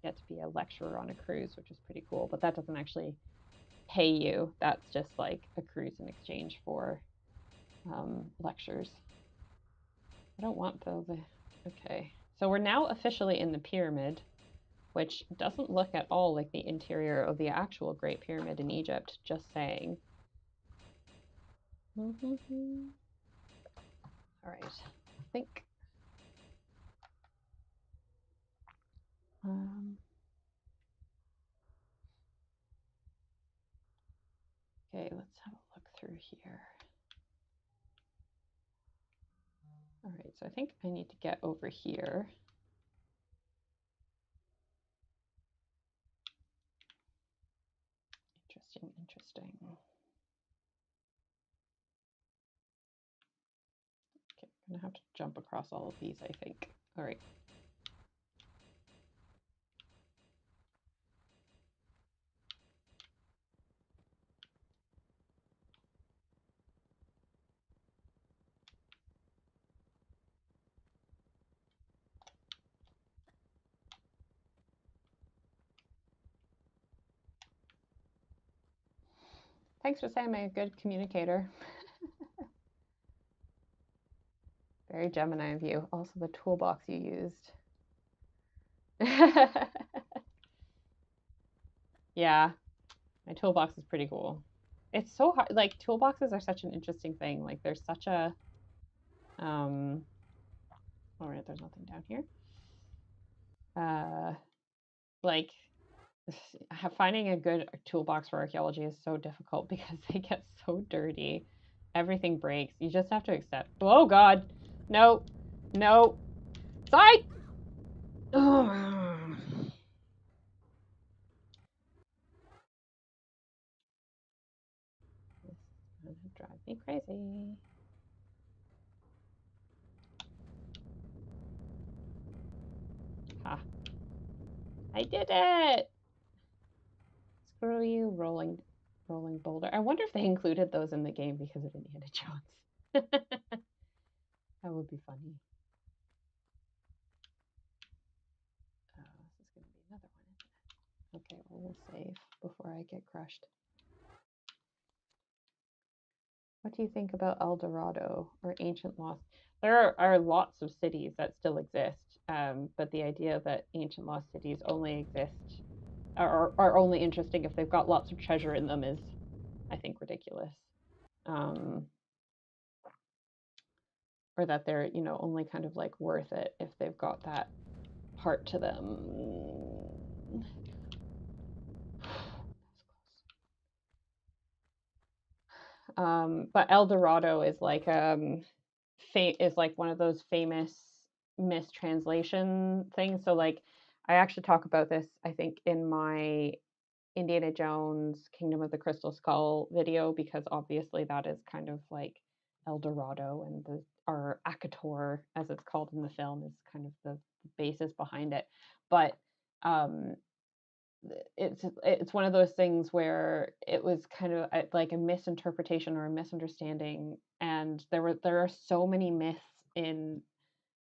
to be a lecturer on a cruise, which is pretty cool, but that doesn't actually pay you. That's just like a cruise in exchange for lectures. I don't want those. Okay, so we're now officially in the pyramid, which doesn't look at all like the interior of the actual Great Pyramid in Egypt, just saying. All right, I think. Okay, let's have a look through here. All right, so I think I need to get over here. Interesting. Okay, I'm gonna have to jump across all of these, I think. All right. Thanks for saying I'm a good communicator. Very Gemini of you. Also the toolbox you used. Yeah, my toolbox is pretty cool. It's so hard. Like toolboxes are such an interesting thing. Like there's such a all right, there's nothing down here. Like finding a good toolbox for archaeology is so difficult because they get so dirty. Everything breaks. You just have to accept. Oh God, no, no, side. Oh. This is gonna drive me crazy. Ha! I did it. Screw you, rolling boulder. I wonder if they included those in the game because of Indiana Jones. That would be funny. This is going to be another one, isn't it? Okay, well, we'll save before I get crushed. What do you think about El Dorado or Ancient Lost? There are lots of cities that still exist, but the idea that ancient lost cities only exist are only interesting if they've got lots of treasure in them is, I think, ridiculous. Or that they're, only kind of like worth it if they've got that part to them. But El Dorado is like is like one of those famous mistranslation things. So like I actually talk about this, I think, in my Indiana Jones Kingdom of the Crystal Skull video, because obviously that is kind of like El Dorado, and our Akator, as it's called in the film, is kind of the basis behind it. But um, it's one of those things where it was kind of like a misinterpretation or a misunderstanding, and there are so many myths in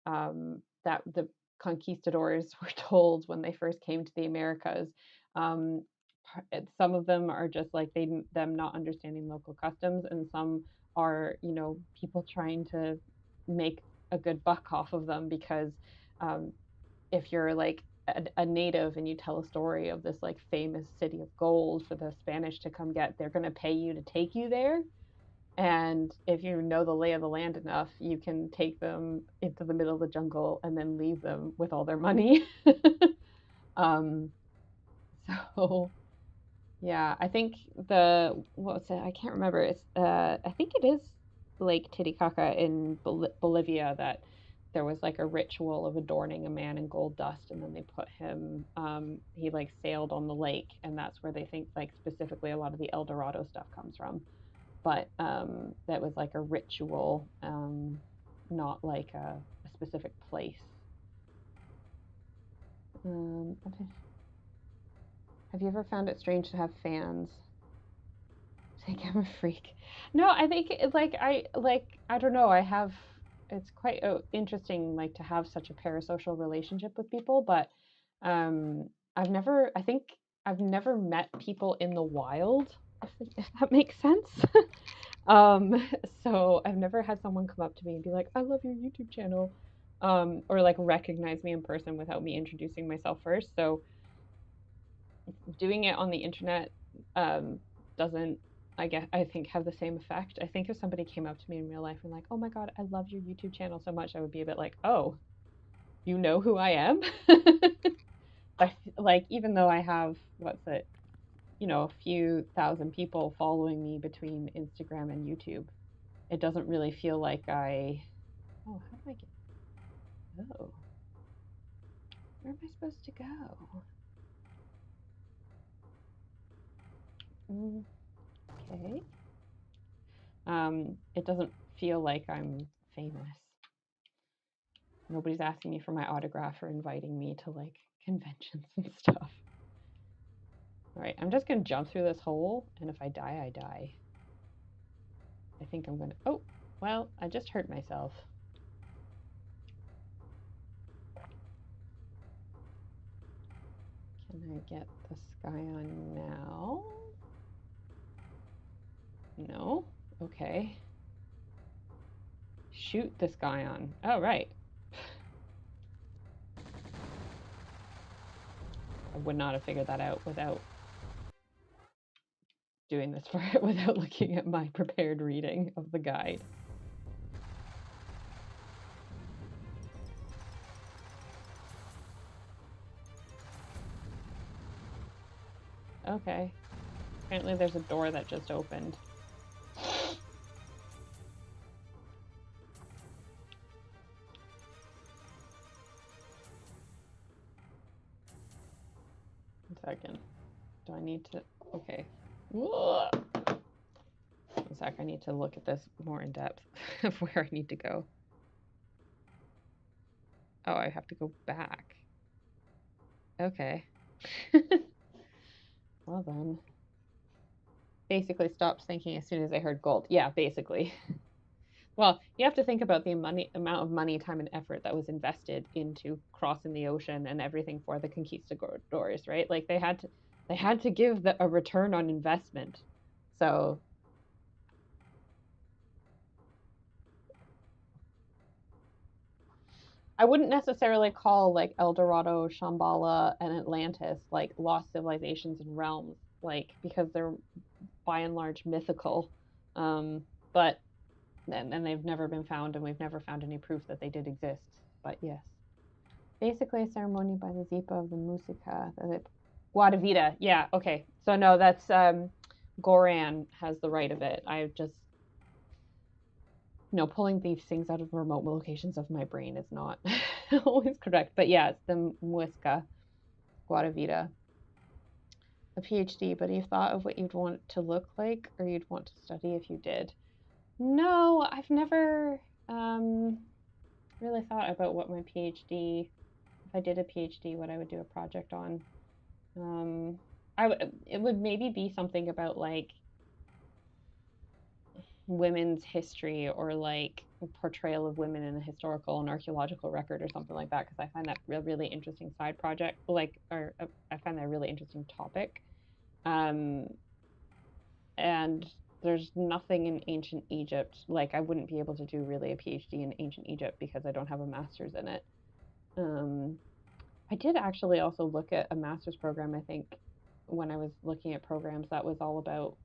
that the conquistadors were told when they first came to the Americas. Um, some of them are just like them not understanding local customs, and some are people trying to make a good buck off of them because um, if you're like a native and you tell a story of this like famous city of gold for the Spanish to come get, they're going to pay you to take you there. And if you know the lay of the land enough, you can take them into the middle of the jungle and then leave them with all their money. um, so yeah, I think what's it? I can't remember. It's I think it is Lake Titicaca in Bolivia that there was like a ritual of adorning a man in gold dust, and then they put him. He like sailed on the lake, and that's where they think like specifically a lot of the El Dorado stuff comes from. But that was like a ritual, not like a specific place. Okay. Have you ever found it strange to have fans? Think I'm a freak. No, I think I don't know. I have it's quite interesting like to have such a parasocial relationship with people, but I've never I think I've never met people in the wild, if that makes sense. um so I've never had someone come up to me and be like, "I love your YouTube channel." Or like recognize me in person without me introducing myself first. So doing it on the internet doesn't, I think, have the same effect. I think if somebody came up to me in real life and like, "Oh my God, I love your YouTube channel so much," I would be a bit like, "Oh, you know who I am?" Like, even though I have, what's it, a few thousand people following me between Instagram and YouTube, it doesn't really feel like oh, how do I get, oh, where am I supposed to go? Okay. It doesn't feel like I'm famous. Nobody's asking me for my autograph or inviting me to like conventions and stuff. All right, I'm just gonna jump through this hole, and if I die, I die. I think I'm gonna. Oh, well, I just hurt myself. Can I get the sky on now? No? Okay. Shoot this guy on. Oh, right. I would not have figured that out without doing this for it, without looking at my prepared reading of the guide. Okay. Apparently there's a door that just opened. One second. Do I need to... Okay. One sec, I need to look at this more in depth of where I need to go. Oh, I have to go back. Okay. Well then. Basically stopped thinking as soon as I heard gold. Yeah, basically. Well, you have to think about the amount of money, time, and effort that was invested into crossing the ocean and everything for the conquistadors, right? Like they had to give a return on investment. So I wouldn't necessarily call like El Dorado, Shambhala, and Atlantis like lost civilizations and realms, like because they're by and large mythical. But and they've never been found, and we've never found any proof that they did exist. But yes. Basically a ceremony by the Zipa of the Musica. Guadavita. Yeah, okay. So no, that's Goran has the right of it. I just pulling these things out of remote locations of my brain is not always correct. But yeah, it's the Muisca Guadavita. A PhD, but you've thought of what you'd want to look like or you'd want to study if you did? No, I've never really thought about what my PhD, if I did a PhD, what I would do a project on. It would maybe be something about like women's history or like portrayal of women in a historical and archaeological record or something like that, because I find that really interesting side project, like, or I find that a really interesting topic. And there's nothing in ancient Egypt. Like I wouldn't be able to do really a PhD in ancient Egypt because I don't have a master's in it. I did actually also look at a master's program, I think, when I was looking at programs that was all about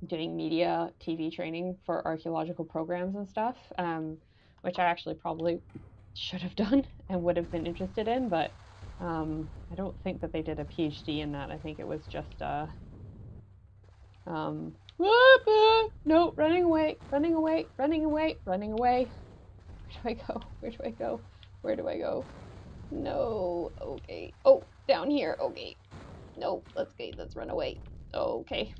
doing media TV training for archaeological programs and stuff, which I actually probably should have done and would have been interested in, but I don't think that they did a PhD in that. I think it was just no, running away, running away, running away, running away. Where do I go? Where do I go? Where do I go? No, okay. Oh, down here, okay. No, let's run away. Okay.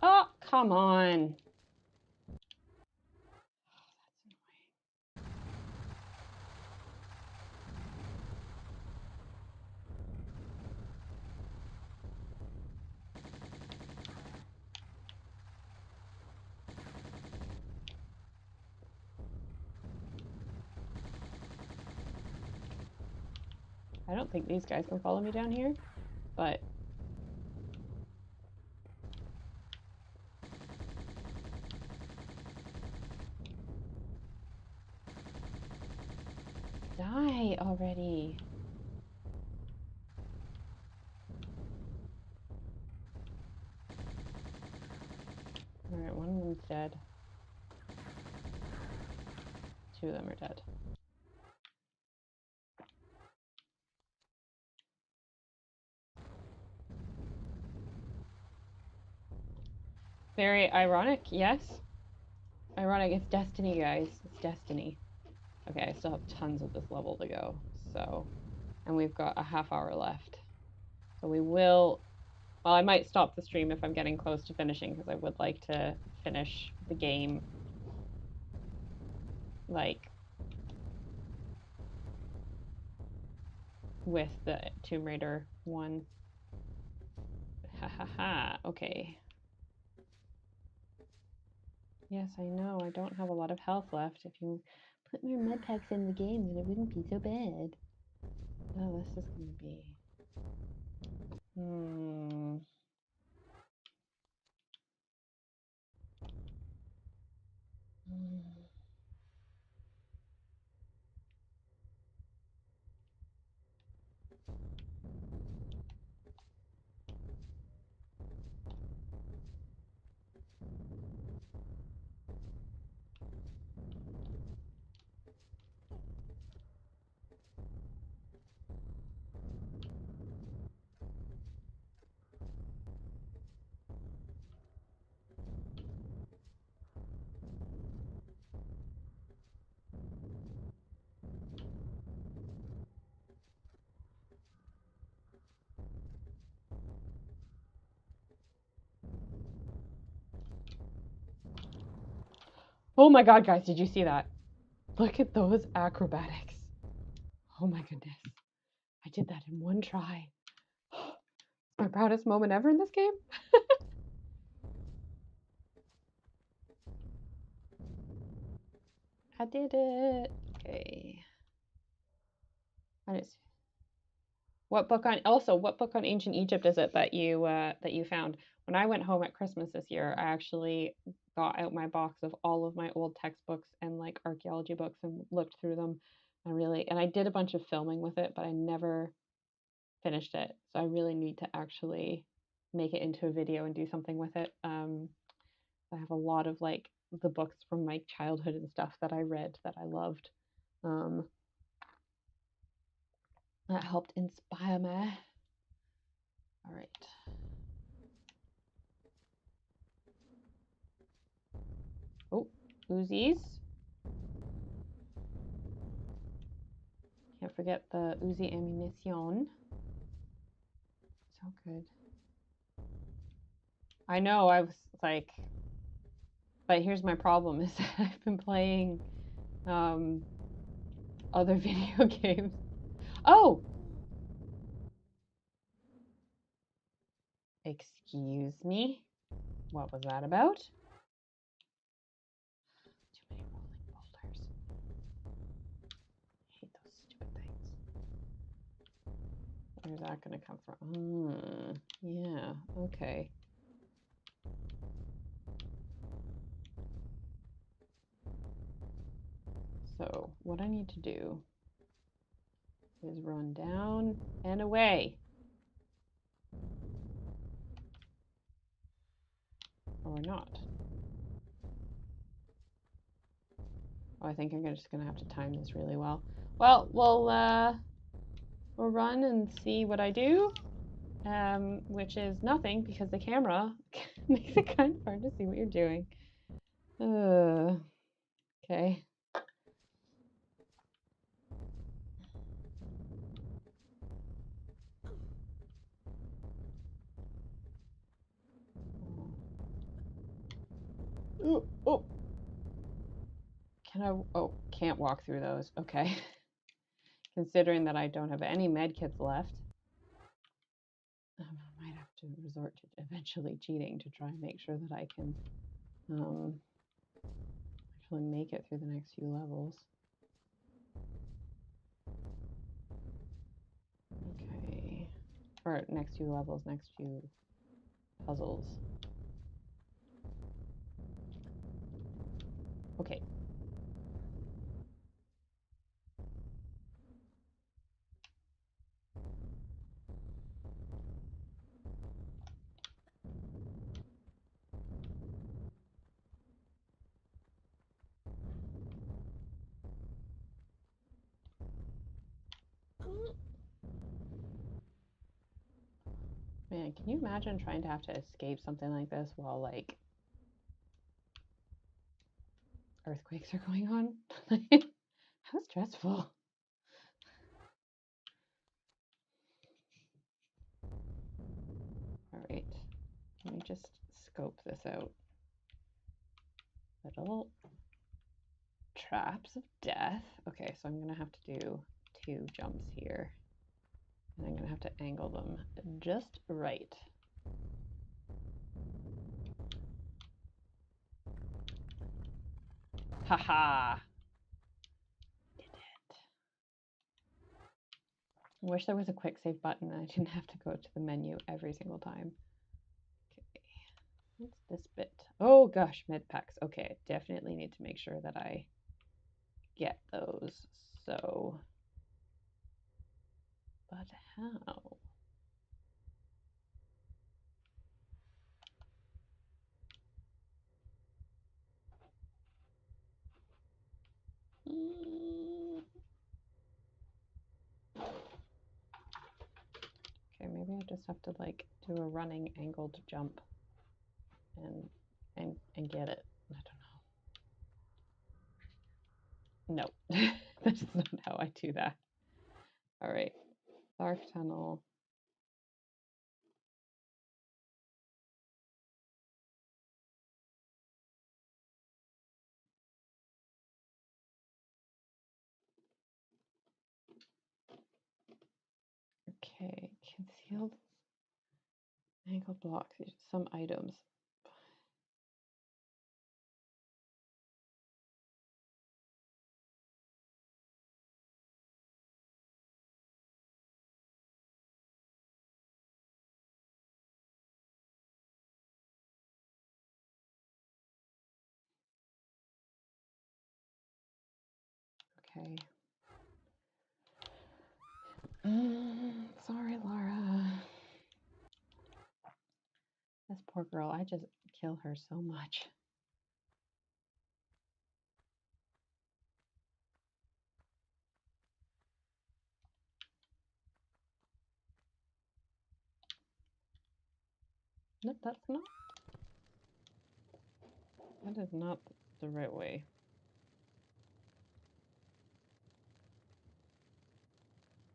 Oh, come on. I don't think these guys can follow me down here, but die already. All right, one of them's dead. Two of them are dead. Very ironic, yes. Ironic, it's destiny, guys. It's destiny. Okay, I still have tons of this level to go, so, and we've got a half hour left. So we will, well, I might stop the stream if I'm getting close to finishing, because I would like to finish the game, like, with the Tomb Raider one. Ha ha ha. Okay. Yes, I know. I don't have a lot of health left. If you put more med packs in the game, then it wouldn't be so bad. Oh, this is going to be... Oh my god, guys, did you see that? Look at those acrobatics. Oh my goodness. I did that in one try. My proudest moment ever in this game. I did it. Okay. What book on ancient Egypt is it that you found? When I went home at Christmas this year, I actually got out my box of all of my old textbooks and like archaeology books and looked through them. And I did a bunch of filming with it, but I never finished it. So I really need to actually make it into a video and do something with it. I have a lot of like the books from my childhood and stuff that I read that I loved. That helped inspire me. All right. Oh, Uzis. Can't forget the Uzi ammunition. So good. I know, I was like, but here's my problem is that I've been playing other video games. Oh! Excuse me? What was that about? Too many rolling boulders. I hate those stupid things. Where's that going to come from? Yeah, okay. So what I need to do is run down and away. Or not. Oh, I think I'm just going to have to time this really well. Well, we'll run and see what I do, which is nothing because the camera makes it kind of hard to see what you're doing. Okay. Ooh, oh. Can I? Oh, can't walk through those. Okay. Considering that I don't have any med kits left, I might have to resort to eventually cheating to try and make sure that I can actually make it through the next few levels. Okay. Or next few levels, next few puzzles. Okay. Man, can you imagine trying to have to escape something like this while like earthquakes are going on? How stressful. All right, let me just scope this out. Little traps of death. Okay, so I'm gonna have to do 2 jumps here. And I'm going to have to angle them just right. Haha! Did it. I wish there was a quick save button and I didn't have to go to the menu every single time. Okay, what's this bit? Oh gosh, med packs. Okay, I definitely need to make sure that I get those. So, but how? Okay, maybe I just have to like do a running angled jump and get it. I don't know. No, that's not how I do that. All right, dark tunnel. Okay, concealed angled blocks. Some items. Okay. Sorry, Laura. This poor girl. I just kill her so much. No, that's not. That is not the right way.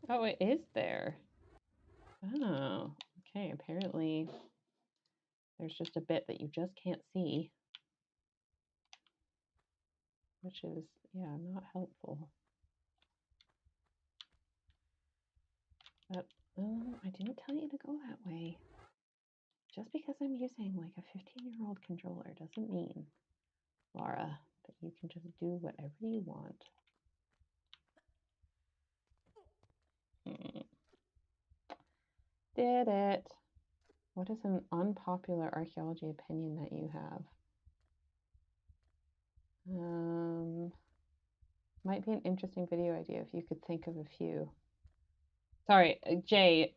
Oh, it is there. Oh, okay. Apparently, there's just a bit that you just can't see, which is, yeah, not helpful. But I didn't tell you to go that way. Just because I'm using like a 15-year-old controller doesn't mean, Laura, that you can just do whatever you want. Did it. What is an unpopular archaeology opinion that you have? Might be an interesting video idea if you could think of a few. Sorry, Jay,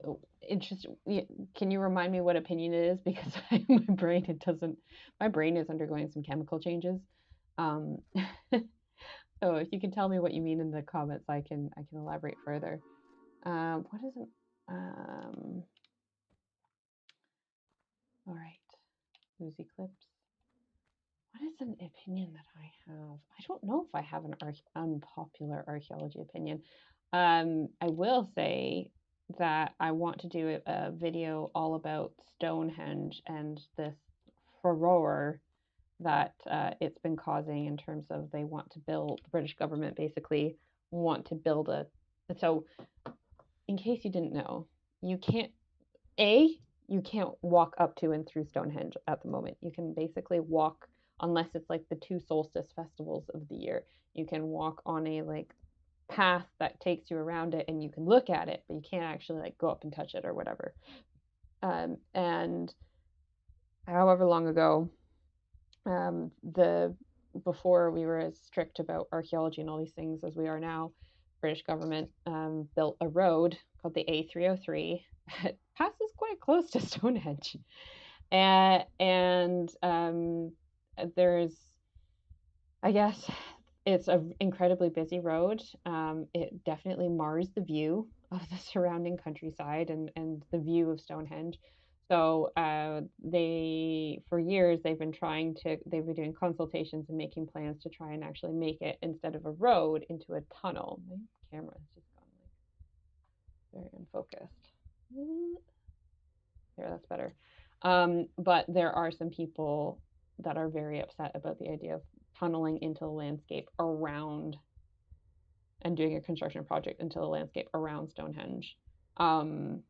can you remind me what opinion it is? Because my brain is undergoing some chemical changes. So if you can tell me what you mean in the comments, I can elaborate further. What is it? All right, Lucy Clips. What is an opinion that I have? I don't know if I have an unpopular archaeology opinion. I will say that I want to do a video all about Stonehenge and this furore that it's been causing in terms of they want to build, the British government basically want to build so in case you didn't know, you can't, you can't walk up to and through Stonehenge at the moment. You can basically walk, unless it's like the two solstice festivals of the year, you can walk on a like path that takes you around it and you can look at it, but you can't actually like go up and touch it or whatever. And however long ago, before we were as strict about archaeology and all these things as we are now, British government built a road called the A303 that passes quite close to Stonehenge. And there's, I guess, it's an incredibly busy road. It definitely mars the view of the surrounding countryside and the view of Stonehenge. So for years, they've been doing consultations and making plans to try and actually make it, instead of a road, into a tunnel. My camera's just gone like very unfocused. There, that's better. But there are some people that are very upset about the idea of tunneling into the landscape around and doing a construction project into the landscape around Stonehenge. Um,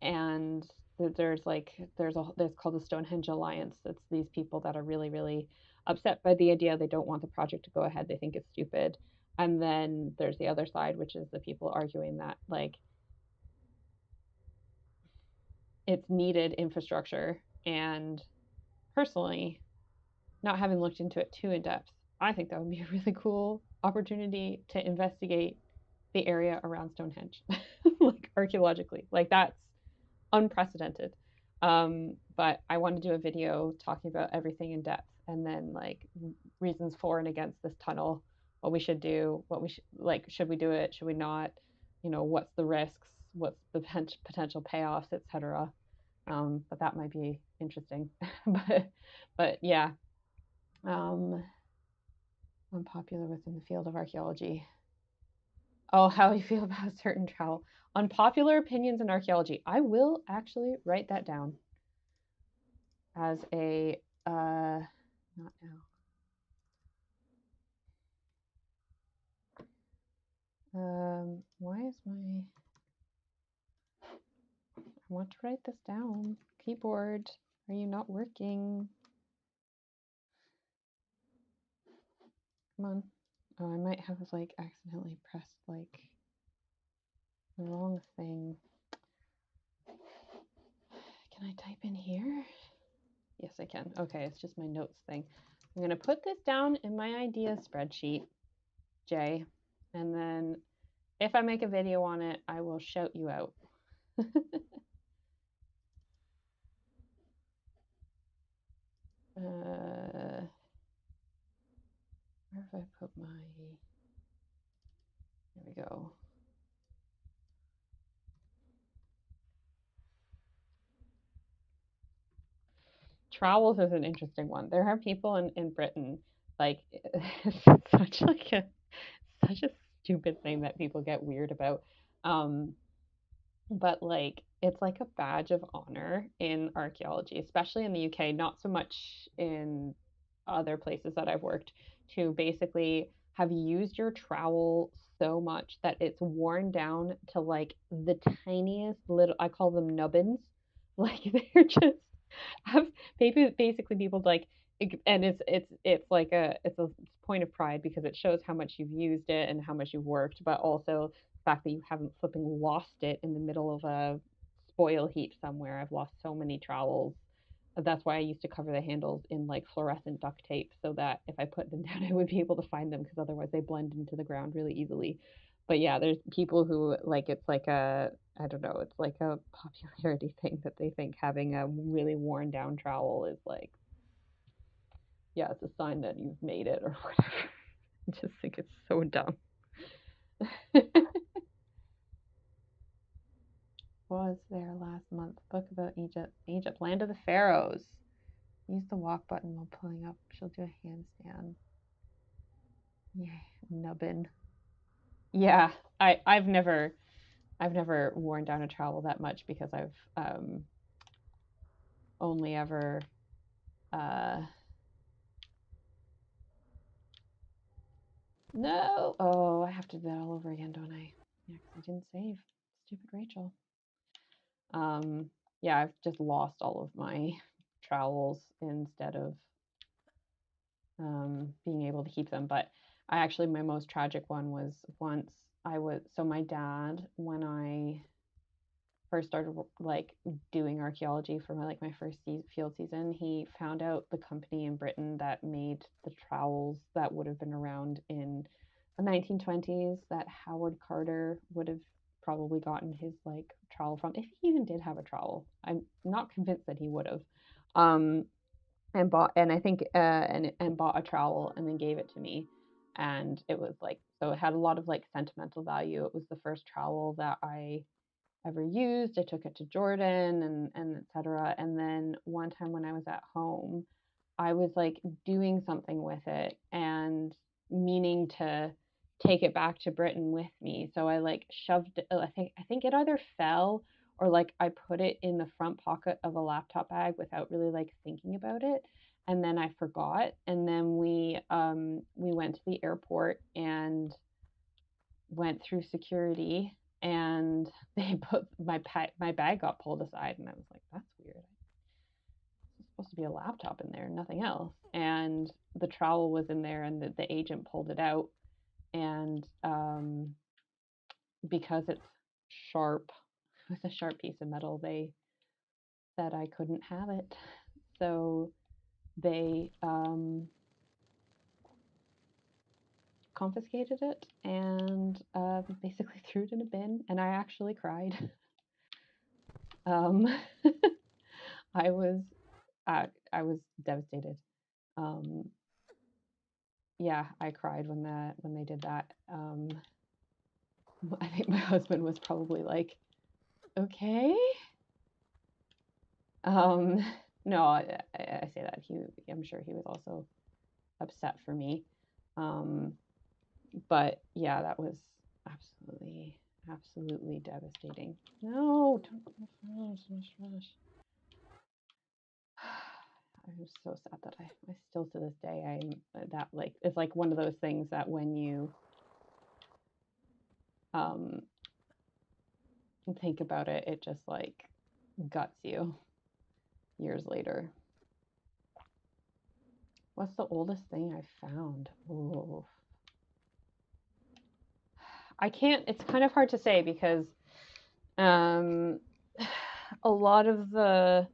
and there's called the Stonehenge Alliance. It's these people that are really really upset by the idea. They don't want the project to go ahead. They think it's stupid. And then there's the other side, which is the people arguing that like it's needed infrastructure. And personally, not having looked into it too in depth, I think that would be a really cool opportunity to investigate the area around Stonehenge, like archaeologically. Like that's unprecedented. But I want to do a video talking about everything in depth and then like reasons for and against this tunnel, what we should do, what we should like, should we do it, should we not, what's the risks, what's the potential payoffs, etc. But that might be interesting. but yeah, um, unpopular within the field of archaeology. Oh, how you feel about certain travel. Unpopular opinions in archaeology. I will actually write that down as a not now. Why is my I want to write this down. Keyboard, are you not working? Come on. Oh, I might have like accidentally pressed like the wrong thing. Can I type in here? Yes, I can. Okay, it's just my notes thing. I'm going to put this down in my idea spreadsheet, Jay, and then if I make a video on it, I will shout you out. Where have I put my... There we go. Trowels is an interesting one. There are people in Britain, like, it's such a stupid thing that people get weird about. Um, but like it's like a badge of honor in archaeology, especially in the UK, not so much in other places that I've worked, to basically have used your trowel so much that it's worn down to like the tiniest little, I call them nubbins. Like they're just have basically people like and it's like a point of pride because it shows how much you've used it and how much you've worked, but also the fact that you haven't flipping lost it in the middle of a spoil heap somewhere. I've lost so many trowels. That's why I used to cover the handles in like fluorescent duct tape so that if I put them down, I would be able to find them because otherwise they blend into the ground really easily. But yeah, there's people who like it's like a I don't know, it's like a popularity thing that they think having a really worn down trowel is like, yeah, it's a sign that you've made it or whatever. I just think it's so dumb. Was there last month? Book about Egypt. Egypt, land of the pharaohs. Use the walk button while pulling up. She'll do a handstand. Yeah, nubbin. Yeah, I've never worn down a trowel that much because I've only ever uh no. Oh, I have to do that all over again, don't I? Yeah, 'cause I didn't save. Stupid Rachel. Um, yeah, I've just lost all of my trowels instead of being able to keep them. But I actually, my most tragic one was once so my dad, when I first started like doing archaeology for my first field season, he found out the company in Britain that made the trowels that would have been around in the 1920s that Howard Carter would have probably gotten his like trowel from, if he even did have a trowel. I'm not convinced that he would have. Um, and bought and I think and bought a trowel and then gave it to me. And it was like, so it had a lot of like sentimental value. It was the first trowel that I ever used. I took it to Jordan and etc. And then one time when I was at home, I was like doing something with it and meaning to take it back to Britain with me. So I like shoved it, I think it either fell or like I put it in the front pocket of a laptop bag without really like thinking about it. And then I forgot. And then we went to the airport and went through security and they put my bag got pulled aside, and I was like, that's weird. There's supposed to be a laptop in there, nothing else. And the trowel was in there, and the agent pulled it out, and because it's sharp, with a sharp piece of metal, they said I couldn't have it. So they confiscated it and basically threw it in a bin, and I actually cried. um, I was devastated. Yeah, I cried when they did that. I think my husband was probably like, okay. No, I say that I'm sure he was also upset for me. But yeah, that was absolutely devastating. No, don't go flash. I'm so sad that I still to this day that like it's like one of those things that when you think about it, it just like guts you years later. What's the oldest thing I found? Oh, I can't. It's kind of hard to say because a lot of the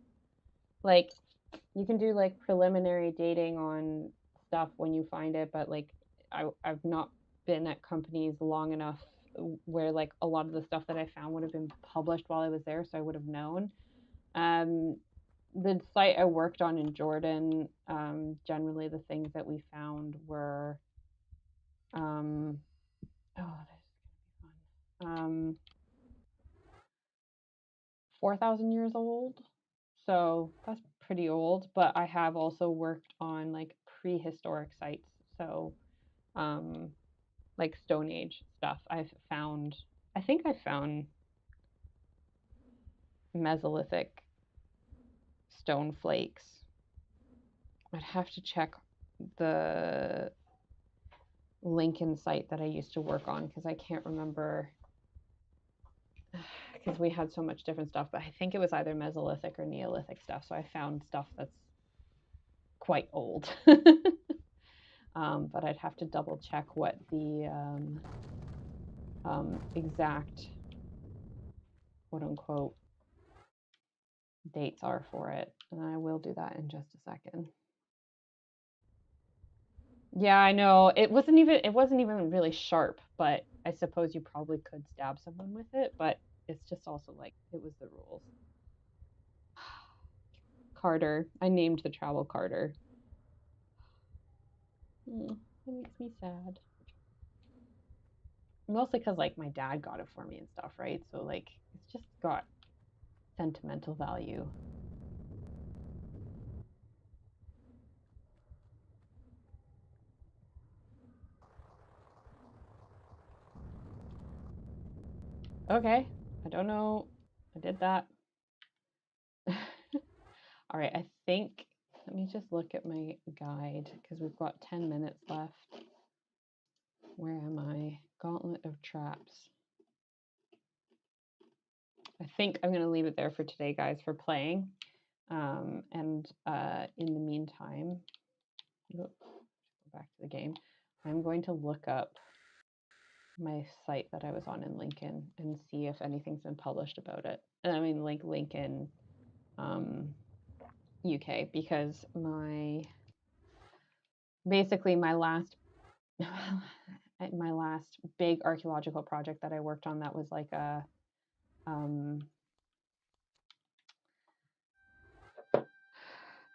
like you can do like preliminary dating on stuff when you find it, but like I've not been at companies long enough where like a lot of the stuff that I found would have been published while I was there, so I would have known. The site I worked on in Jordan, generally the things that we found were, oh, this is gonna be fun. 4,000 years old. So that's pretty old, but I have also worked on like prehistoric sites. So, um, like Stone Age stuff. I think I found Mesolithic stone flakes. I'd have to check the Lincoln site that I used to work on because I can't remember because we had so much different stuff, but I think it was either Mesolithic or Neolithic stuff. So I found stuff that's quite old. But I'd have to double check what the exact quote unquote dates are for it. And I will do that in just a second. Yeah, I know. It wasn't even really sharp, but I suppose you probably could stab someone with it, but it's just also like it was the rules. Carter. I named the trowel Carter. That makes me sad. Mostly because like my dad got it for me and stuff, right? So like it's just got sentimental value. Okay, I don't know. I did that. All right, I think, let me just look at my guide because we've got 10 minutes left. Where am I? Gauntlet of Traps. I think I'm going to leave it there for today, guys, for playing. And in the meantime, go back to the game. I'm going to look up my site that I was on in Lincoln and see if anything's been published about it. I mean, like Lincoln, UK, because basically my last big archaeological project that I worked on that was like a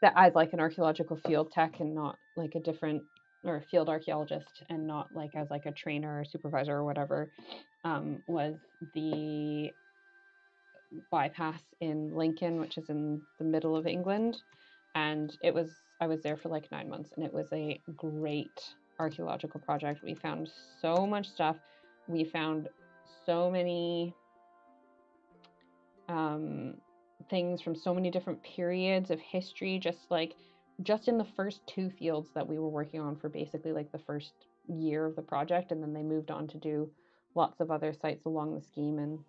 that as like an archaeological field tech and not like a different or a field archaeologist and not like as like a trainer or supervisor or whatever, was the bypass in Lincoln, which is in the middle of England. And I was there for like 9 months, and it was a great archaeological project. We found so much stuff. We found so many things from so many different periods of history, just in the first 2 fields that we were working on for basically like the first year of the project, and then they moved on to do lots of other sites along the scheme. And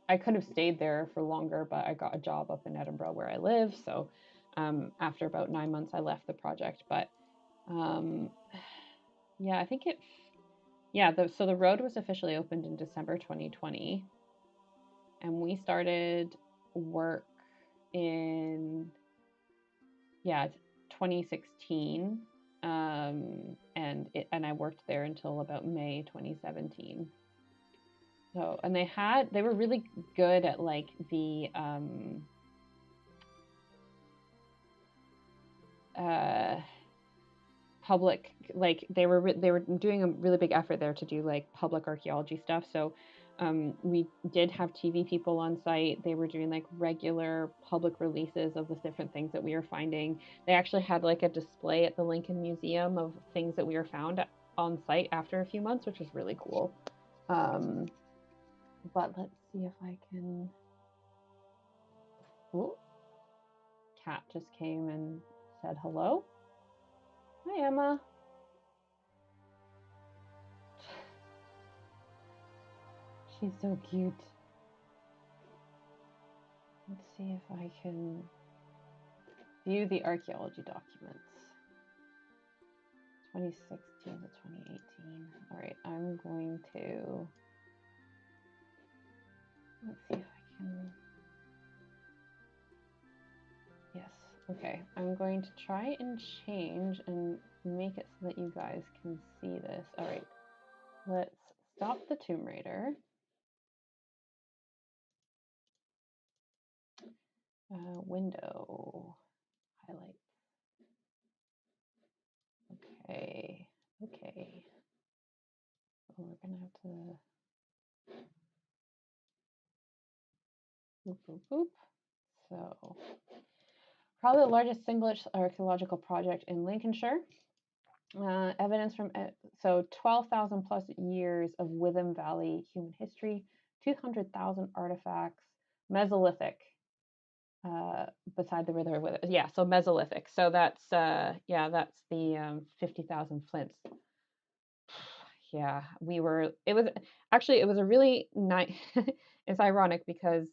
I could have stayed there for longer, but I got a job up in Edinburgh where I live. So after about 9 months, I left the project. But um, yeah, I think so the road was officially opened in December 2020, and we started work in 2016, and I worked there until about May 2017. So, and they were really good at like the public, like they were doing a really big effort there to do like public archaeology stuff. So we did have TV people on site. They were doing like regular public releases of the different things that we were finding. They actually had like a display at the Lincoln Museum of things that we were found on site after a few months, which was really cool. But let's see if I can. Oh, cat just came and said hello. Hi, Emma. She's so cute. Let's see if I can view the archaeology documents. 2016 to 2018. All right, I'm going to, let's see if I can, yes, okay. I'm going to try and change and make it so that you guys can see this. All right, let's stop the Tomb Raider. Window, highlight. Okay, okay. Well, we're gonna have to boop, boop, boop. So, probably the largest single archaeological project in Lincolnshire. Evidence from 12,000 plus years of Witham Valley human history, 200,000 artifacts, Mesolithic, beside the river with it. Yeah, so Mesolithic. So that's that's the 50,000 flints. Yeah, it was a really nice, it's ironic because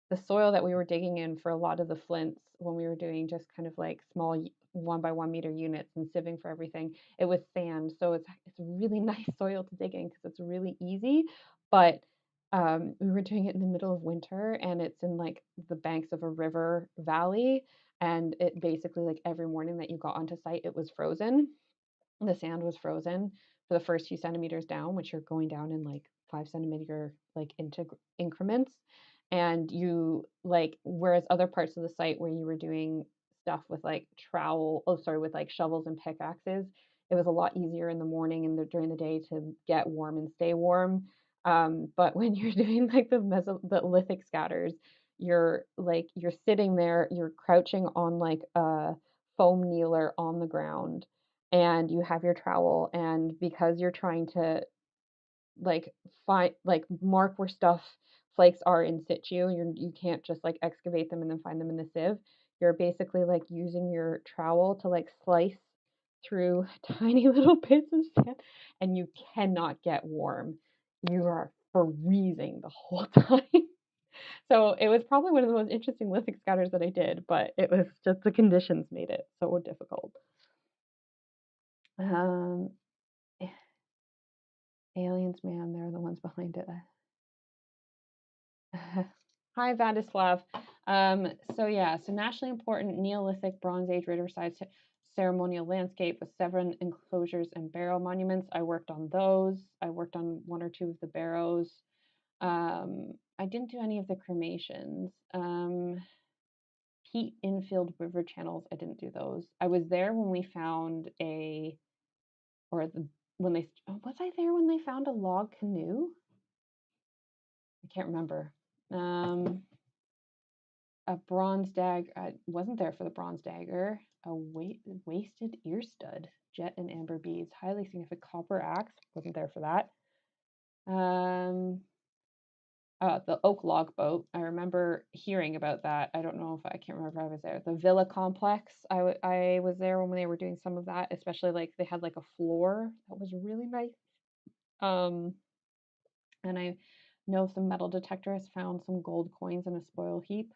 the soil that we were digging in for a lot of the flints when we were doing just kind of like small 1 by 1 meter units and sieving for everything, it was sand. So it's a really nice soil to dig in because it's really easy. But we were doing it in the middle of winter, and it's in like the banks of a river valley, and it basically, like, every morning that you got onto site, it was frozen. The sand was frozen for the first few centimeters down, which you're going down in like 5 centimeter like increments. And you like, whereas other parts of the site where you were doing stuff with like with like shovels and pickaxes, it was a lot easier in the morning and during the day to get warm and stay warm. But when you're doing like the lithic scatters, you're sitting there, you're crouching on like a foam kneeler on the ground, and you have your trowel, and because you're trying to like find, like, mark where stuff flakes are in situ, you can't just like excavate them and then find them in the sieve. You're basically like using your trowel to like slice through tiny little bits of sand, and you cannot get warm. You are freezing the whole time. So it was probably one of the most interesting lithic scatters that I did, but it was just the conditions made it so difficult. Um, Aliens, man, they're the ones behind it. Hi, Vladislav. So nationally important Neolithic Bronze Age riverside ceremonial landscape with 7 enclosures and barrow monuments. I worked on those. I worked on 1 or 2 of the barrows. I didn't do any of the cremations. Peat infilled river channels, I didn't do those. I was there when we found was I there when they found a log canoe? I can't remember. A bronze dagger. I wasn't there for the bronze dagger. A wasted ear stud, jet and amber beads, highly significant copper axe. Wasn't there for that. The oak log boat. I remember hearing about that. I don't know if I can't remember if I was there. The villa complex. I was there when they were doing some of that, especially like they had like a floor that was really nice. Um, And I know some metal detectors found some gold coins in a spoil heap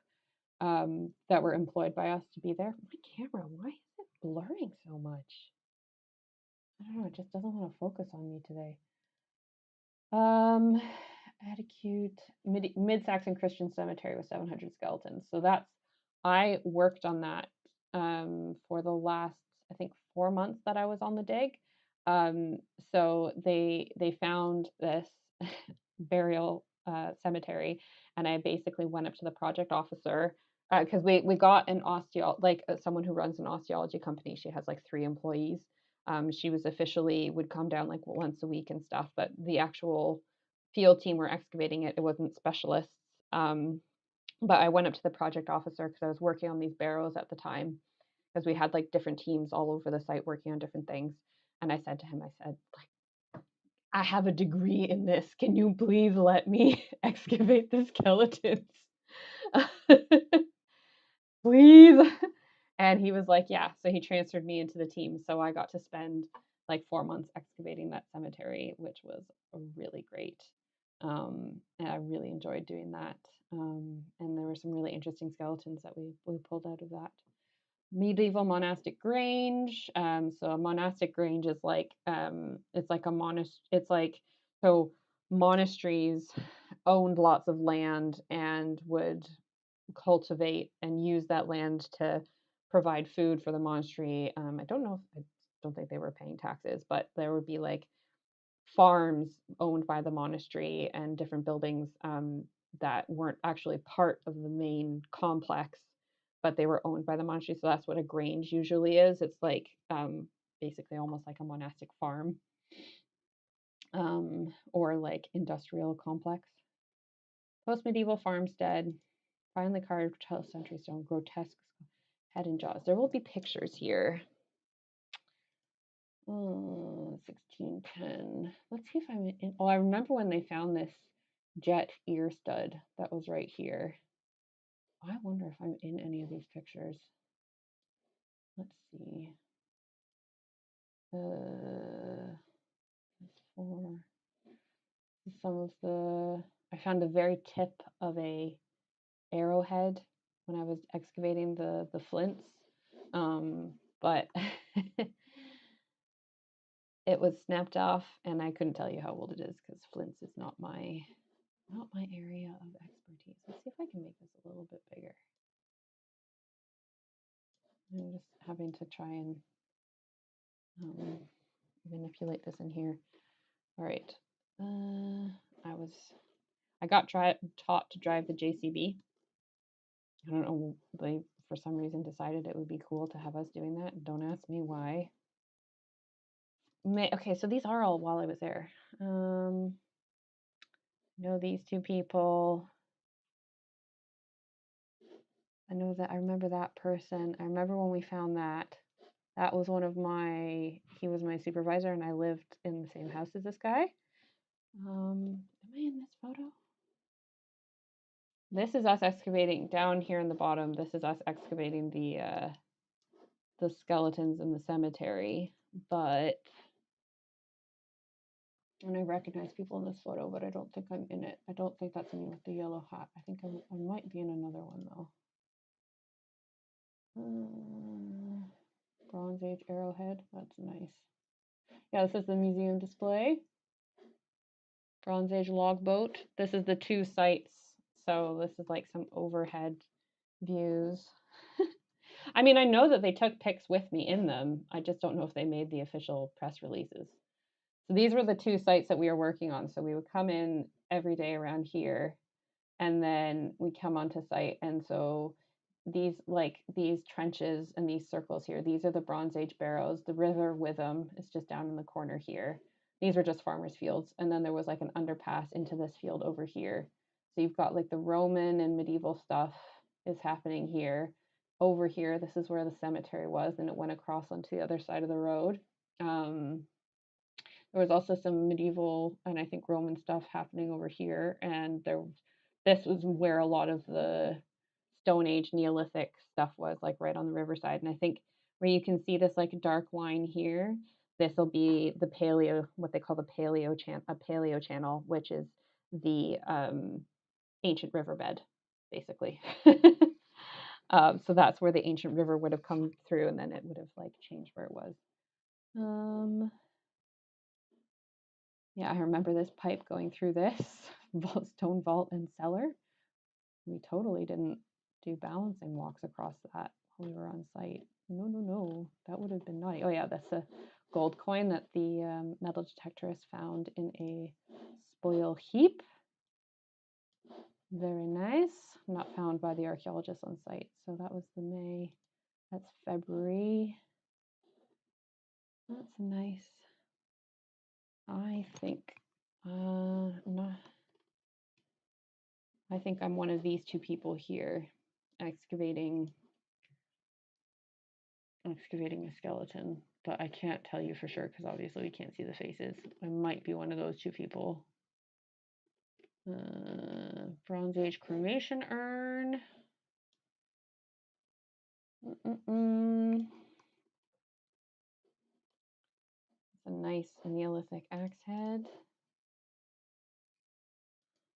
that were employed by us to be there. My camera, why is it blurring so much? I don't know, it just doesn't want to focus on me today. Attacute Mid-Saxon Christian Cemetery with 700 skeletons. So I worked on that for the last, I think, 4 months that I was on the dig. Um, so they found this burial cemetery, and I basically went up to the project officer because we got an someone who runs an osteology company. She has like 3 employees. She was officially would come down like once a week and stuff, but the actual field team were excavating it. It wasn't specialists. But I went up to the project officer because I was working on these barrows at the time because we had like different teams all over the site working on different things. And I said to him, I said, like, I have a degree in this. Can you please let me excavate the skeletons? Please. And he was like, yeah. So he transferred me into the team. So I got to spend like 4 months excavating that cemetery, which was really great. And I really enjoyed doing that. And there were some really interesting skeletons that we pulled out of that. Medieval monastic grange. So a monastic grange is like it's like a it's like so monasteries owned lots of land and would cultivate and use that land to provide food for the monastery. I don't know if I don't think they were paying taxes, but there would be like farms owned by the monastery and different buildings that weren't actually part of the main complex, but they were owned by the monastery. So that's what a grange usually is. It's like basically almost like a monastic farm or like industrial complex. Post medieval farmstead, finely carved 12th century stone, grotesque head and jaws. There will be pictures here. 1610. Let's see if I'm in. Oh, I remember when they found this jet ear stud that was right here. I wonder if I'm in any of these pictures. Let's see. For some of the, I found the very tip of a arrowhead when I was excavating the flints, but it was snapped off, and I couldn't tell you how old it is because flints is not my area of expertise. Let's see if I can make this a little bit bigger. I'm just having to try and manipulate this in here. All right. I got taught to drive the JCB. I don't know, they for some reason decided it would be cool to have us doing that. Don't ask me why. Okay, so these are all while I was there. Know these two people. I know that I remember that person. I remember when we found that. That was he was my supervisor, and I lived in the same house as this guy. Am I in this photo? This is us excavating down here in the bottom. This is us excavating the skeletons in the cemetery. But and I recognize people in this photo, but I don't think I'm in it. I don't think that's me with the yellow hat. I think I might be in another one though. Bronze Age arrowhead. That's nice. Yeah, this is the museum display. Bronze Age logboat. This is the 2 sites. So this is like some overhead views. I mean, I know that they took pics with me in them. I just don't know if they made the official press releases. So these were the 2 sites that we were working on. So we would come in every day around here, and then we come onto site. And so these trenches and these circles here, these are the Bronze Age barrows. The River Witham is just down in the corner here. These were just farmers' fields. And then there was like an underpass into this field over here. So you've got like the Roman and medieval stuff is happening here. Over here, this is where the cemetery was, and it went across onto the other side of the road. There was also some medieval and I think Roman stuff happening over here, and this was where a lot of the Stone Age Neolithic stuff was, like right on the riverside. And I think where you can see this like dark line here, this will be the paleo, what they call the paleo channel, which is the ancient riverbed, basically. So that's where the ancient river would have come through, and then it would have like changed where it was. Yeah, I remember this pipe going through this stone vault and cellar. We totally didn't do balancing walks across that while we were on site. No, that would have been naughty. Oh yeah, that's a gold coin that the metal detectorist found in a spoil heap. Very nice. Not found by the archaeologist on site. So that was the May. That's February. That's nice. I think I think I'm one of these two people here excavating a skeleton, but I can't tell you for sure because obviously we can't see the faces. I might be one of those two people. Bronze Age cremation urn. It's a nice Neolithic axe head.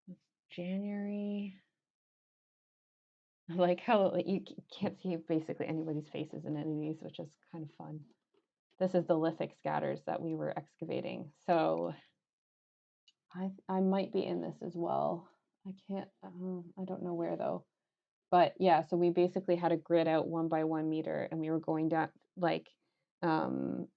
It's January. I like how you can't see basically anybody's faces in any of these, which is kind of fun. This is the lithic scatters that we were excavating. So I might be in this as well. I can't, I don't know where though. But yeah, so we basically had a grid out 1 by 1 meter, and we were going down like um,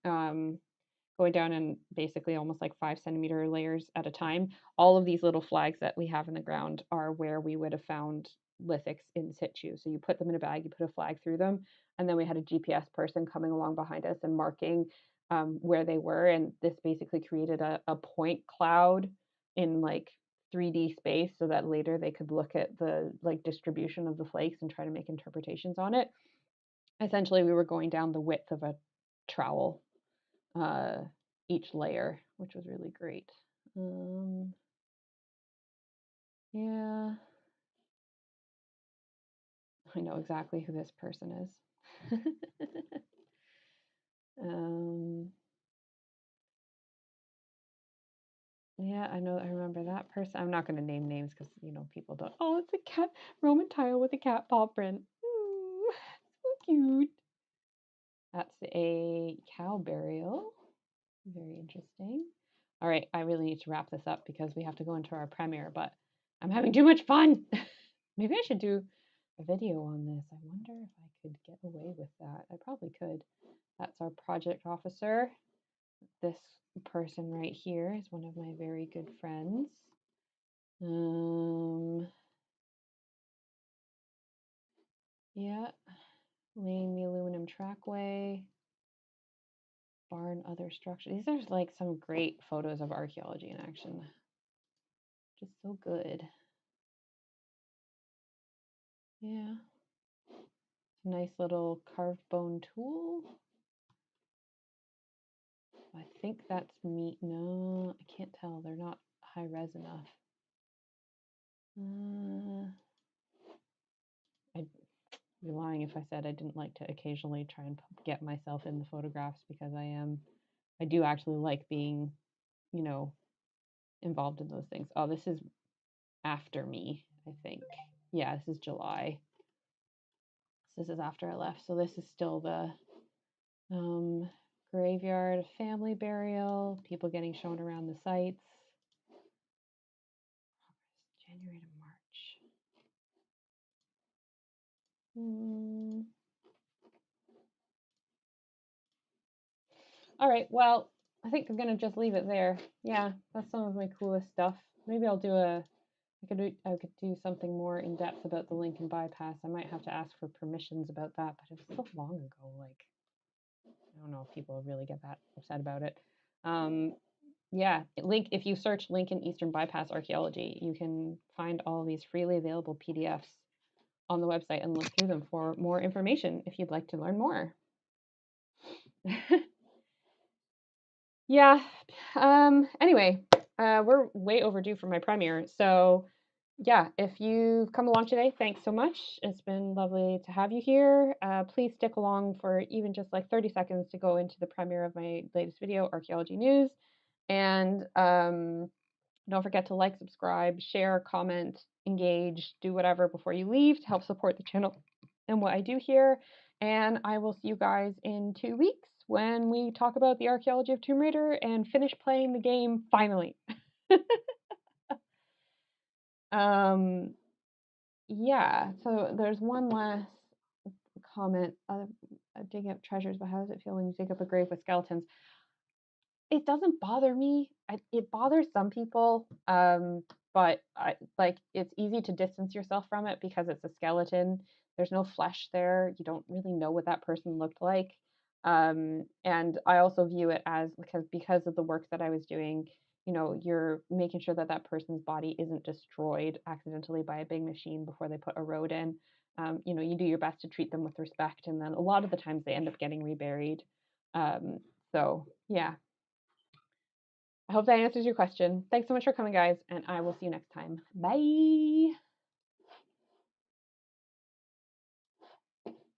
going down in basically almost like 5 centimeter layers at a time. All of these little flags that we have in the ground are where we would have found lithics in situ. So you put them in a bag, you put a flag through them, and then we had a GPS person coming along behind us and marking where they were. And this basically created a point cloud in like 3D space so that later they could look at the like distribution of the flakes and try to make interpretations on it. Essentially, we were going down the width of a trowel each layer, which was really great. Yeah, I know exactly who this person is. Yeah, I know. I remember that person. I'm not going to name names because people don't. Oh, it's a cat, Roman tile with a cat paw print. Ooh, so cute. That's a cow burial. Very interesting. All right, I really need to wrap this up because we have to go into our premiere, but I'm having too much fun. Maybe I should do a video on this. I wonder if I could get away with that. I probably could. That's our project officer. This person right here is one of my very good friends. Yeah, laying the aluminum trackway, barn, other structure. These are like some great photos of archaeology in action. Just so good. Yeah. Nice little carved bone tool. I think that's meat. No, I can't tell. They're not high res enough. I'd be lying if I said I didn't like to occasionally try and get myself in the photographs because I do actually like being, involved in those things. Oh, this is after me, I think. Yeah, this is July. So this is after I left. So this is still the graveyard, family burial, people getting shown around the sites. January to March. All right, well, I think I'm gonna just leave it there. Yeah, that's some of my coolest stuff. Maybe I could do something more in depth about the Lincoln bypass. I might have to ask for permissions about that, but it was so long ago. Like, I don't know if people really get that upset about it. Yeah, if you search Lincoln Eastern Bypass Archaeology, you can find all these freely available PDFs on the website and look through them for more information if you'd like to learn more. Yeah. Anyway, we're way overdue for my premiere. So yeah, if you've come along today, thanks so much. It's been lovely to have you here. Please stick along for even just like 30 seconds to go into the premiere of my latest video, Archaeology News. And Don't forget to like, subscribe, share, comment, engage, do whatever before you leave to help support the channel and what I do here. And I will see you guys in 2 weeks when we talk about the archaeology of Tomb Raider and finish playing the game finally. Yeah, so there's one last comment. Digging up treasures, but how does it feel when you dig up a grave with skeletons? It doesn't bother me. It bothers some people, but it's easy to distance yourself from it because it's a skeleton. There's no flesh there. You don't really know what that person looked like. And I also view it as because of the work that I was doing, you're making sure that that person's body isn't destroyed accidentally by a big machine before they put a road in. You do your best to treat them with respect, and then a lot of the times they end up getting reburied. So yeah, I hope that answers your question. Thanks so much for coming, guys, and I will see you next time. Bye.